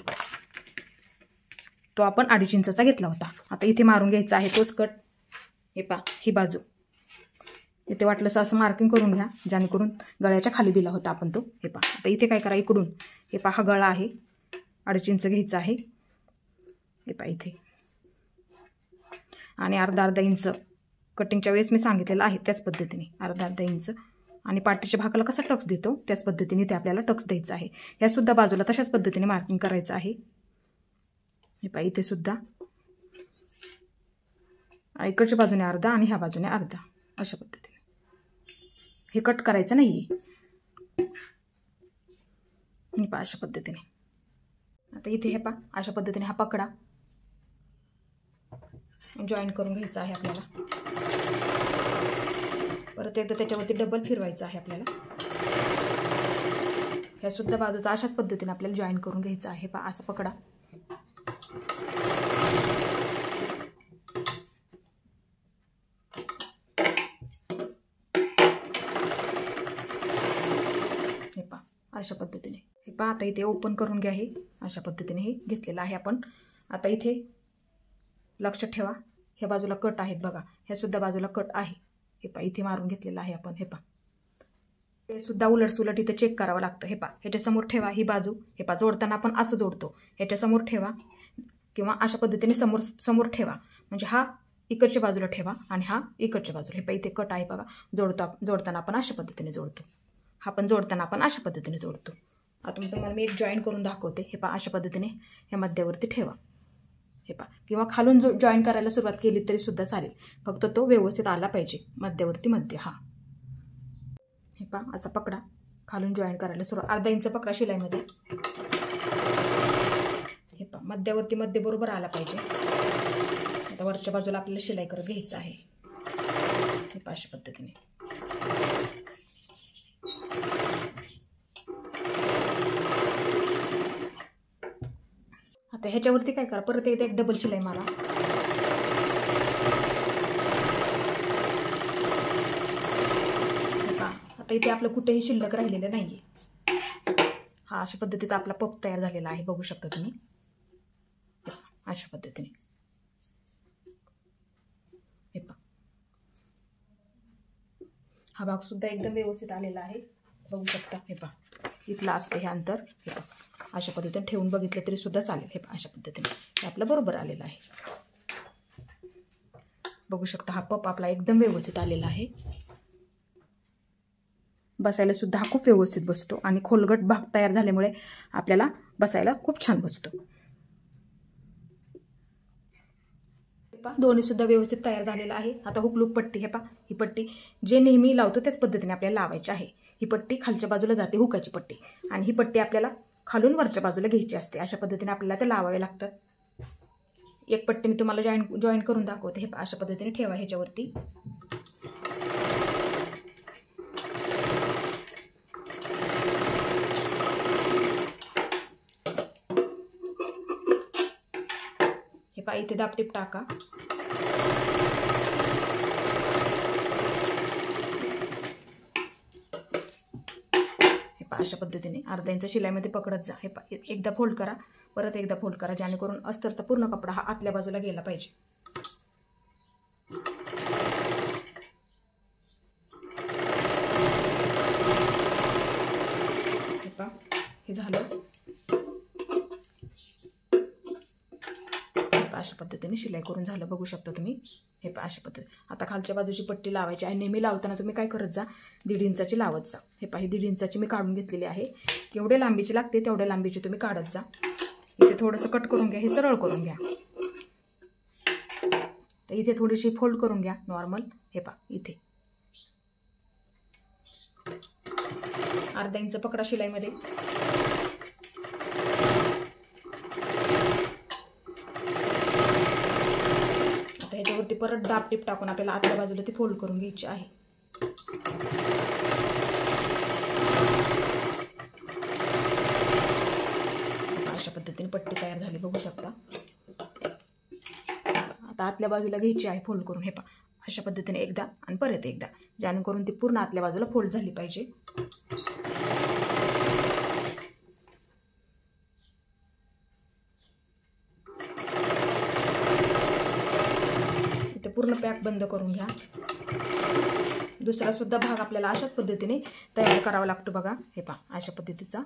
तो आपण 2.5 इंचाचा घेतला होता. आता इथे मारून घ्यायचा आहे तोच कट. हे पहा ही बाजू इथे वाटलंस असं मार्किंग करून घ्या जेणेकरून गळ्याच्या खाली दिला होता आपण तो. हे पहा आता इथे काय करा इकडून हे पहा हा गळा आहे 2.5 इंच घ्यायचा आहे. हे पहा इथे आणि अर्धा इंच कटिंगच्या वेळेस मी सांगितलेलं आहे त्याच पद्धतीने अर्धा इंच. आणि पाठीच्या भागाला कसा टक्स देतो त्याच पद्धतीने ते आपल्याला टक्स द्यायचा आहे. ह्या सुद्धा बाजूला तशाच पद्धतीने मार्किंग करायचं आहे. हे पहा इथे सुद्धा इकडच्या बाजूने अर्धा आणि ह्या बाजूने अर्धा अशा पद्धतीने. हे कट करायचं नाहीये. हे पहा अशा पद्धतीने. आता इथे हे पहा अशा पद्धतीने हा पकडा जॉईन करून घ्यायचा आहे आपल्याला. परत एकदा त्याच्यावरती डबल फिरवायचं आहे आपल्याला. ह्या सुद्धा बाजूचा अशाच पद्धतीने आपल्याला जॉईन करून घ्यायचं आहे. पहा असं पकडा. हे पहा अशा पद्धतीने. हे पहा आता इथे ओपन करून घ्या. हे अशा पद्धतीने हे घेतलेलं आहे आपण. आता इथे लक्षात ठेवा ह्या बाजूला कट आहेत बघा. ह्या सुद्धा बाजूला कट आहे. हे पहा इथे मारून घेतलेलं आहे आपण. हे पहा ते सुद्धा उलट सुलट इथे चेक करावं लागतं. हे पहा ह्याच्या समोर ठेवा ही बाजू. हे पहा जोडताना आपण असं जोडतो. ह्याच्या समोर ठेवा किंवा अशा पद्धतीने समोर ठेवा. म्हणजे हा इकडच्या बाजूला ठेवा आणि हा इकडच्या बाजूला. हे पहा इथे कट आहे बघा. जोडताना आपण अशा पद्धतीने जोडतो. हा पण जोडताना आपण अशा पद्धतीने जोडतो. आता तुम्हाला मी एक जॉईन करून दाखवते. हे पहा अशा पद्धतीने ह्या मध्यावरती ठेवा हे पहा, किंवा खालून जॉईन करायला सुरुवात केली तरी सुद्धा चालेल, फक्त तो व्यवस्थित आला पाहिजे मध्यवर्ती मध्ये. हा हे पहा, असा पकडा, खालून जॉईन करायला सुरुवात, अर्धा इंच पकडा शिलाईमध्ये. हे पहा, मध्यवर्ती मध्ये बरोबर आला पाहिजे. आता वरच्या बाजूला आपल्याला शिलाई करत घ्यायचं आहे. हे पहा, अशा पद्धतीने. आता ह्याच्यावरती काय करा, परत एकदा एक डबल शिलाई मारा. आता इथे आपलं कुठेही शिल्लक राहिलेलं नाहीये. हा अशा पद्धतीचा आपला पप तयार झालेला आहे, बघू शकता तुम्ही. अशा पद्धतीने हे पहा, हा भाग सुद्धा एकदम व्यवस्थित आलेला आहे, बघू शकता. हे पहा, इथला असतं हे अंतर. हे पहा, अशा पद्धतीने ठेवून बघितलं तरी सुद्धा चालेल. हे पहा, अशा पद्धतीने हे आपलं बरोबर आलेलं आहे, बघू शकता. हा पप आपला एकदम व्यवस्थित आलेला आहे. बसायला सुद्धा हा खूप व्यवस्थित बसतो आणि खोलगट भाग तयार झाल्यामुळे आपल्याला बसायला खूप छान बसतो. दोन्ही सुद्धा व्यवस्थित तयार झालेला आहे. आता हुकलूक पट्टी, हे पहा, ही पट्टी जे नेहमी लावतो त्याच पद्धतीने आपल्याला लावायची आहे. ही पट्टी खालच्या बाजूला जाते, हुकाची पट्टी, आणि ही पट्टी आपल्याला खालून वरच्या बाजूला घ्यायची असते. अशा पद्धतीने आपल्याला ते लावावे लागतात. एक पट्टी मी तुम्हाला जॉईन करून दाखवते. हे अशा पद्धतीने ठेवा ह्याच्यावरती. हे पहा, इथे दाबटीप टाका. हे पहा, अशा पद्धतीने अर्धा इंच शिलाईमध्ये पकडत जा. हे पहा, एकदा फोल्ड करा, परत एकदा फोल्ड करा, जेणेकरून अस्तरचा पूर्ण कपडा हा आतल्या बाजूला गेला पाहिजे. हे पहा, हे झालं. अशा पद्धतीने शिलाई करून झालं, बघू शकता तुम्ही. हे पहा, अशा पद्धतीने. आता खालच्या बाजूची पट्टी लावायची आहे. नेहमी लावताना तुम्ही काय करत जा, 1.5 इंचाची लावत जा. हे पहा, ही 1.5 इंचाची मी काढून घेतलेली आहे. केवढे लांबीची लागते तेवढ्या लांबीची तुम्ही काढत जा. इथे थोडंसं कट करून घ्या, हे सरळ करून घ्या. तर इथे थोडीशी फोल्ड करून घ्या नॉर्मल. हे पहा, इथे अर्धा इंच पकडा शिलाईमध्ये. ह्याच्यावरती परत दाब टीप टाकून आपल्याला आतल्या बाजूला ती फोल्ड करून घ्यायची आहे. अशा पद्धतीने पट्टी तयार झाली, बघू शकता. आता आतल्या बाजूला घ्यायची आहे फोल्ड करून. हे पहा, अशा पद्धतीने एकदा आणि परत एकदा, जेणेकरून ती पूर्ण आतल्या बाजूला फोल्ड झाली पाहिजे. पूर्ण पॅक बंद करून घ्या. दुसरा सुद्धा भाग आपल्याला अशाच पद्धतीने तयार करावा लागतो बघा. हे पहा, अशा पद्धतीचा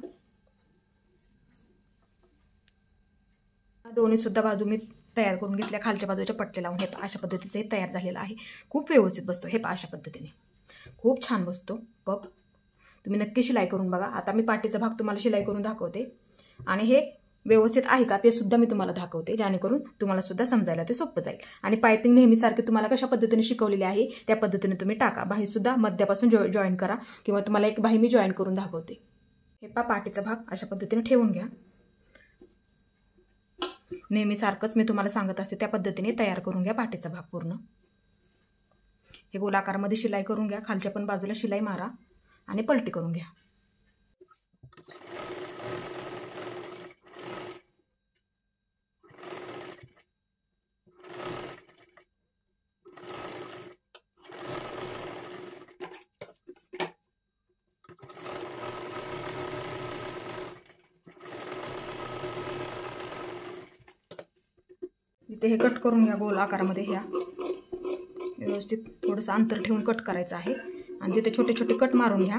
दोन्ही सुद्धा बाजू मी तयार करून घेतल्या, खालच्या बाजूच्या पट्टे लावून. हे पहा, अशा पद्धतीचे तयार झालेला आहे. खूप व्यवस्थित बसतो. हे पहा, अशा पद्धतीने खूप छान बसतो पप. तुम्ही नक्की शिलाई करून बघा. आता मी पाठीचा भाग तुम्हाला शिलाई करून दाखवते आणि हे व्यवस्थित आहे का ते सुद्धा मी तुम्हाला दाखवते, जेणेकरून तुम्हाला सुद्धा समजायला ते सोपं जाईल. आणि पायपिंग नेहमीसारखी तुम्हाला कशा पद्धतीने शिकवलेली आहे त्या पद्धतीने तुम्ही टाका. बाही सुद्धा मध्यापासून जॉईन करा, किंवा तुम्हाला एक बाही मी जॉईन करून दाखवते. हे पहा, पाठीचा भाग अशा पद्धतीने ठेवून घ्या. नेहमीसारखंच मी तुम्हाला सांगत असते त्या पद्धतीने तयार करून घ्या पाठीचा भाग पूर्ण. हे गोलाकारमध्ये शिलाई करून घ्या. खालच्या पण बाजूला शिलाई मारा आणि पलटी करून घ्या. इथे हे कट करून घ्या गोल आकारामध्ये. ह्या व्यवस्थित थोडंसं अंतर ठेवून कट करायचं आहे आणि तिथे छोटे छोटे कट मारून घ्या.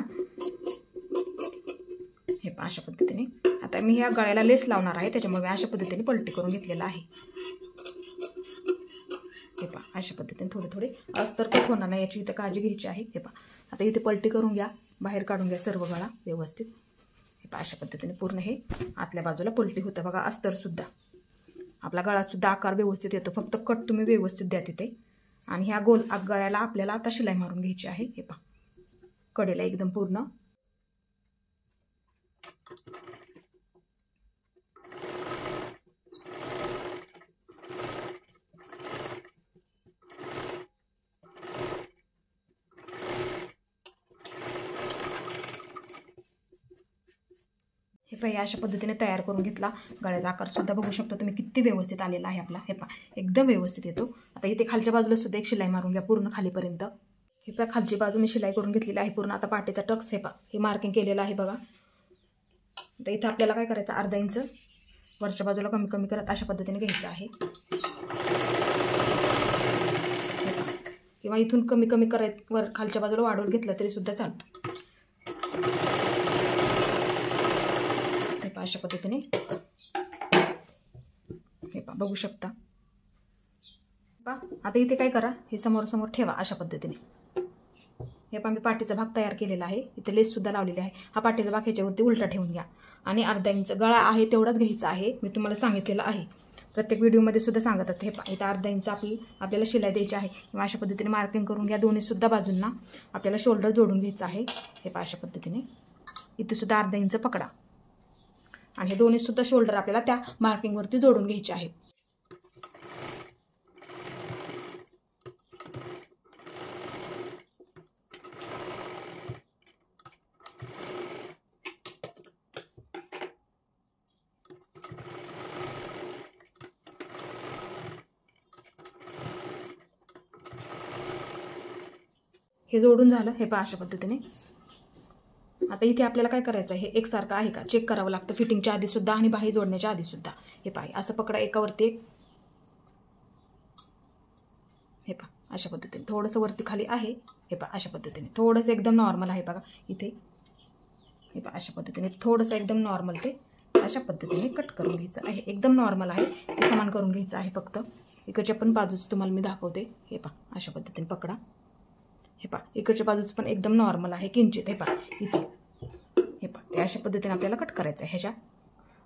हे पहा, अशा पद्धतीने. आता मी ह्या गळ्याला लेस लावणार आहे, त्याच्यामुळे मी अशा पद्धतीने पलटी करून घेतलेला आहे. हे पहा, अशा पद्धतीने थोडे थोडे अस्तर कट होणार नाही याची इथे काळजी घ्यायची आहे. हे पहा, आता इथे पलटी करून घ्या, बाहेर काढून घ्या सर्व गळा व्यवस्थित. हे पहा, अशा पद्धतीने पूर्ण हे आतल्या बाजूला पलटी होतं बघा अस्तर सुद्धा. आपला गळासुद्धा आकार व्यवस्थित येतो. फक्त कट तुम्ही व्यवस्थित द्या तिथे. आणि ह्या गोल गळ्याला आपल्याला आता शिलाई मारून घ्यायची आहे. हे पहा कडेला एकदम पूर्ण. हे पहा अशा पद्धतीने तयार करून घेतला. गळ्याचा आकार सुद्धा बघू शकता तुम्ही किती व्यवस्थित आलेला आहे आपला. हे पहा एकदम व्यवस्थित येतो. आता इथे खालच्या बाजूला सुद्धा एक शिलाई मारून घ्या पूर्ण खालीपर्यंत. हे पहा खालची बाजू मी शिलाई करून घेतलेली आहे पूर्ण. आता पाठीचा टक्स हे पहा हे मार्किंग केलेलं आहे बघा. आता इथं आपल्याला काय करायचं, अर्धा इंच वरच्या बाजूला कमी कमी करत अशा पद्धतीने घ्यायचं आहे. किंवा इथून कमी कमी करायचं, वर खालच्या बाजूला वाढवून घेतलं तरी सुद्धा चालतं. अशा पद्धतीने हे पहा बघू शकता. आता इथे काय करा, हे समोर समोर ठेवा अशा पद्धतीने. हे पहा मी पाठीचा भाग तयार केलेला आहे. इथे लेस सुद्धा लावलेली आहे. हा पाठीचा भाग ह्याच्यावरती उलटा ठेवून घ्या. आणि अर्धा इंच गळा आहे तेवढाच घ्यायचा आहे. मी तुम्हाला सांगितलेलं आहे, प्रत्येक व्हिडिओमध्ये सुद्धा सांगत असते. हे पहा इथं अर्धा इंच आपल्याला शिलाई द्यायची आहे. किंवा अशा पद्धतीने मार्किंग करून घ्या. दोन्ही सुद्धा बाजूंना आपल्याला शोल्डर जोडून घ्यायचं आहे. हे पहा अशा पद्धतीने इथे सुद्धा अर्धा इंच पकडा. आणि हे दोन्ही सुद्धा शोल्डर आपल्याला त्या मार्किंगवरती जोडून घ्यायचे आहेत. हे जोडून झालं. हे पहा अशा पद्धतीने. आता इथे आपल्याला काय करायचं आहे, हे एकसारखं आहे का चेक करावं लागतं फिटिंगच्या आधी सुद्धा आणि बाही जोडण्याच्या आधी सुद्धा. हे पहा असं पकडा एकावरती एक. हे पहा अशा पद्धतीने थोडंसं वरती खाली आहे. हे पहा अशा पद्धतीने थोडंसं एकदम नॉर्मल आहे बघा इथे. हे पहा अशा पद्धतीने थोडंसं एकदम नॉर्मल ते अशा पद्धतीने कट करून घ्यायचं आहे. एकदम नॉर्मल आहे ते समान करून घ्यायचं आहे. फक्त इकडच्या पण बाजूच तुम्हाला मी दाखवते. हे पहा अशा पद्धतीने पकडा. हे पहा इकडच्या बाजूच पण एकदम नॉर्मल आहे किंचित. हे पहा इथे हे पहा ते अशा पद्धतीने आपल्याला कट करायचं आहे ह्याच्या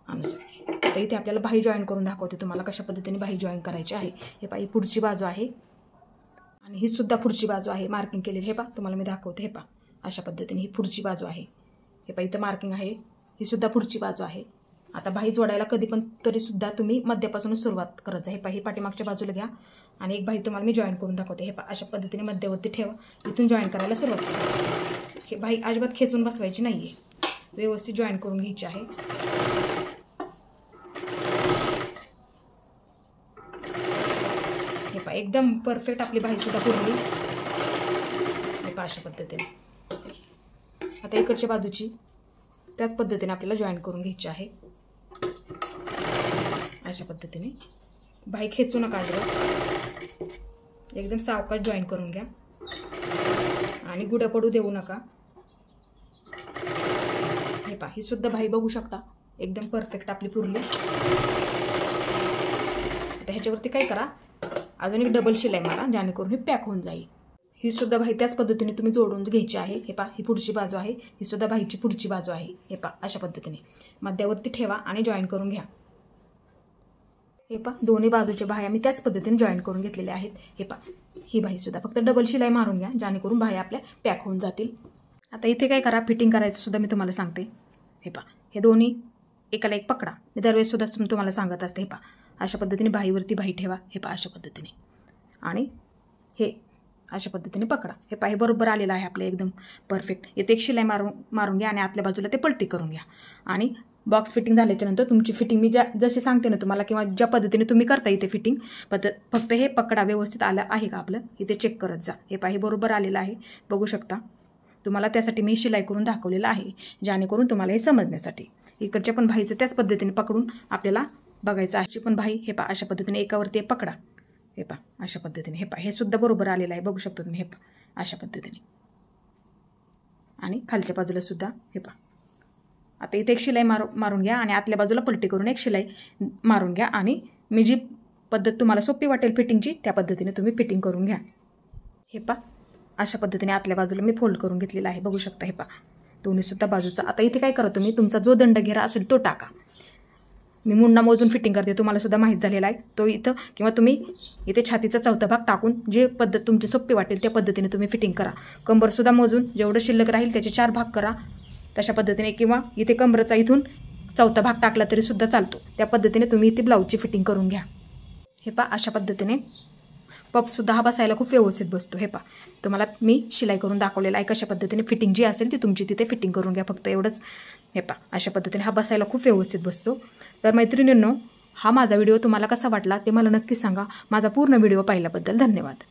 अनुसार. तर इथे आपल्याला बाही जॉईन करून दाखवते तुम्हाला कशा पद्धतीने बाही जॉईन करायची आहे. हे पहा ही पुढची बाजू आहे आणि ही सुद्धा पुढची बाजू आहे मार्किंग केलेली. हे पहा तुम्हाला मी दाखवते. हे पहा अशा पद्धतीने ही पुढची बाजू आहे. हे पहा इथं मार्किंग आहे. ही सुद्धा पुढची बाजू आहे. आता बाही जोडायला कधी पण तरी सुद्धा तुम्ही मध्यापासूनच सुरुवात करायचं. हे पहा ही पाठीमागच्या बाजूला घ्या आणि एक बाही तुम्हाला मी जॉईन करून दाखवते. हे पहा अशा पद्धतीने मध्यावरती ठेवा. इथून जॉईन करायला सुरुवात करा. हे बाही अजिबात खेचून बसवायची नाही आहे, व्यवस्थित जॉईन करून घ्यायची आहे. हे पहा एकदम परफेक्ट आपली बाही सुद्धा पुरली. हे पहा अशा पद्धतीने. आता इकडच्या बाजूची त्याच पद्धतीने आपल्याला जॉईन करून घ्यायची आहे. अशा पद्धतीने बाही खेचू नका अजिबात, एकदम सावकाश जॉईन करून घ्या आणि गुढं पडू देऊ नका. हे पहा ही सुद्धा बाही बघू शकता एकदम परफेक्ट आपली पुरली. आता ह्याच्यावरती काय करा, अजून एक डबल शिलाई मारा जेणेकरून ही पॅक होऊन जाईल. ही सुद्धा बाही त्याच पद्धतीने तुम्ही जोडून घ्यायची आहे. हे पहा ही पुढची बाजू आहे. ही सुद्धा बाहीची पुढची बाजू आहे. हे पहा अशा पद्धतीने मध्यावरती ठेवा आणि जॉईन करून घ्या. हे पहा दोन्ही बाजूच्या बाह्या मी त्याच पद्धतीने जॉईन करून घेतलेल्या आहेत. हे पहा ही बाही सुद्धा फक्त डबल शिलाई मारून घ्या जेणेकरून बाह्या आपल्या पॅक होऊन जातील. आता इथे काय करा, फिटिंग करायचं सुद्धा मी तुम्हाला सांगते. हे पहा हे दोन्ही एकाला एक पकडा. मी दरवेळेस सुद्धा तुम्हाला सांगत असते. हे पहा अशा पद्धतीने बाहीवरती बाही ठेवा. हे पहा अशा पद्धतीने आणि हे अशा पद्धतीने पकडा. हे पहा हे बरोबर आलेलं आहे आपलं एकदम परफेक्ट. इथे एक शिलाई मारून घ्या आणि आतल्या बाजूला ते पलटी करून घ्या. आणि बॉक्स फिटिंग झाल्याच्या नंतर तुमची फिटिंग मी जशी सांगते ना तुम्हाला किंवा ज्या पद्धतीने तुम्ही करता इथे फिटिंग फक्त हे पकडा व्यवस्थित आलं आहे का आपलं इथे चेक करत जा. हे पहा हे बरोबर आलेलं आहे बघू शकता. तुम्हाला त्यासाठी मी शिलाई करून दाखवलेलं आहे जेणेकरून तुम्हाला हे समजण्यासाठी. इकडच्या पण बाहीचं त्याच पद्धतीने पकडून आपल्याला बघायचं आहे. पण बाही हे पहा अशा पद्धतीने एकावरती एक पकडा. हे पहा अशा पद्धतीने. हे पहा हे सुद्धा बरोबर आलेलं आहे बघू शकता तुम्ही. हे पहा अशा पद्धतीने आणि खालच्या बाजूला सुद्धा हे पहा. आता इथे एक शिलाई मारून घ्या आणि आतल्या बाजूला पलटी करून एक शिलाई मारून घ्या आणि मी जी पद्धत तुम्हाला सोपी वाटेल फिटिंगची त्या पद्धतीने तुम्ही फिटिंग करून घ्या. हे पहा अशा पद्धतीने आतल्या बाजूला मी फोल्ड करून घेतलेला आहे बघू शकता. हे पहा दोन्ही सुद्धा बाजूचा. आता इथे काय करा तुम्ही तुमचा जो दंडघेरा असेल तो टाका. मी मुंडा मोजून फिटिंग करते, तुम्हाला सुद्धा माहीत झालेला आहे तो इथं, किंवा तुम्ही इथे छातीचा चौथा भाग टाकून जे पद्धत तुमची सोपी वाटेल त्या पद्धतीने तुम्ही फिटिंग करा. कंबरसुद्धा मोजून जेवढं शिल्लक राहील त्याचे 4 भाग करा तशा पद्धतीने, किंवा इथे कंबरचा इथून चौथा भाग टाकला तरी सुद्धा चालतो. त्या पद्धतीने तुम्ही इथे ब्लाऊजची फिटिंग करून घ्या. हे पहा अशा पद्धतीने पपसुद्धा हा बसायला खूप व्यवस्थित बसतो. हे पहा तुम्हाला मी शिलाई करून दाखवलेला आहे कशा पद्धतीने फिटिंग जी असेल ती तुमची तिथे फिटिंग करून घ्या, फक्त एवढंच. हे पहा अशा पद्धतीने हा बसायला खूप व्यवस्थित बसतो. तर मैत्रिणींनो, हा माझा व्हिडिओ तुम्हाला कसा वाटला ते मला नक्की सांगा. माझा पूर्ण व्हिडिओ पाहिल्याबद्दल धन्यवाद.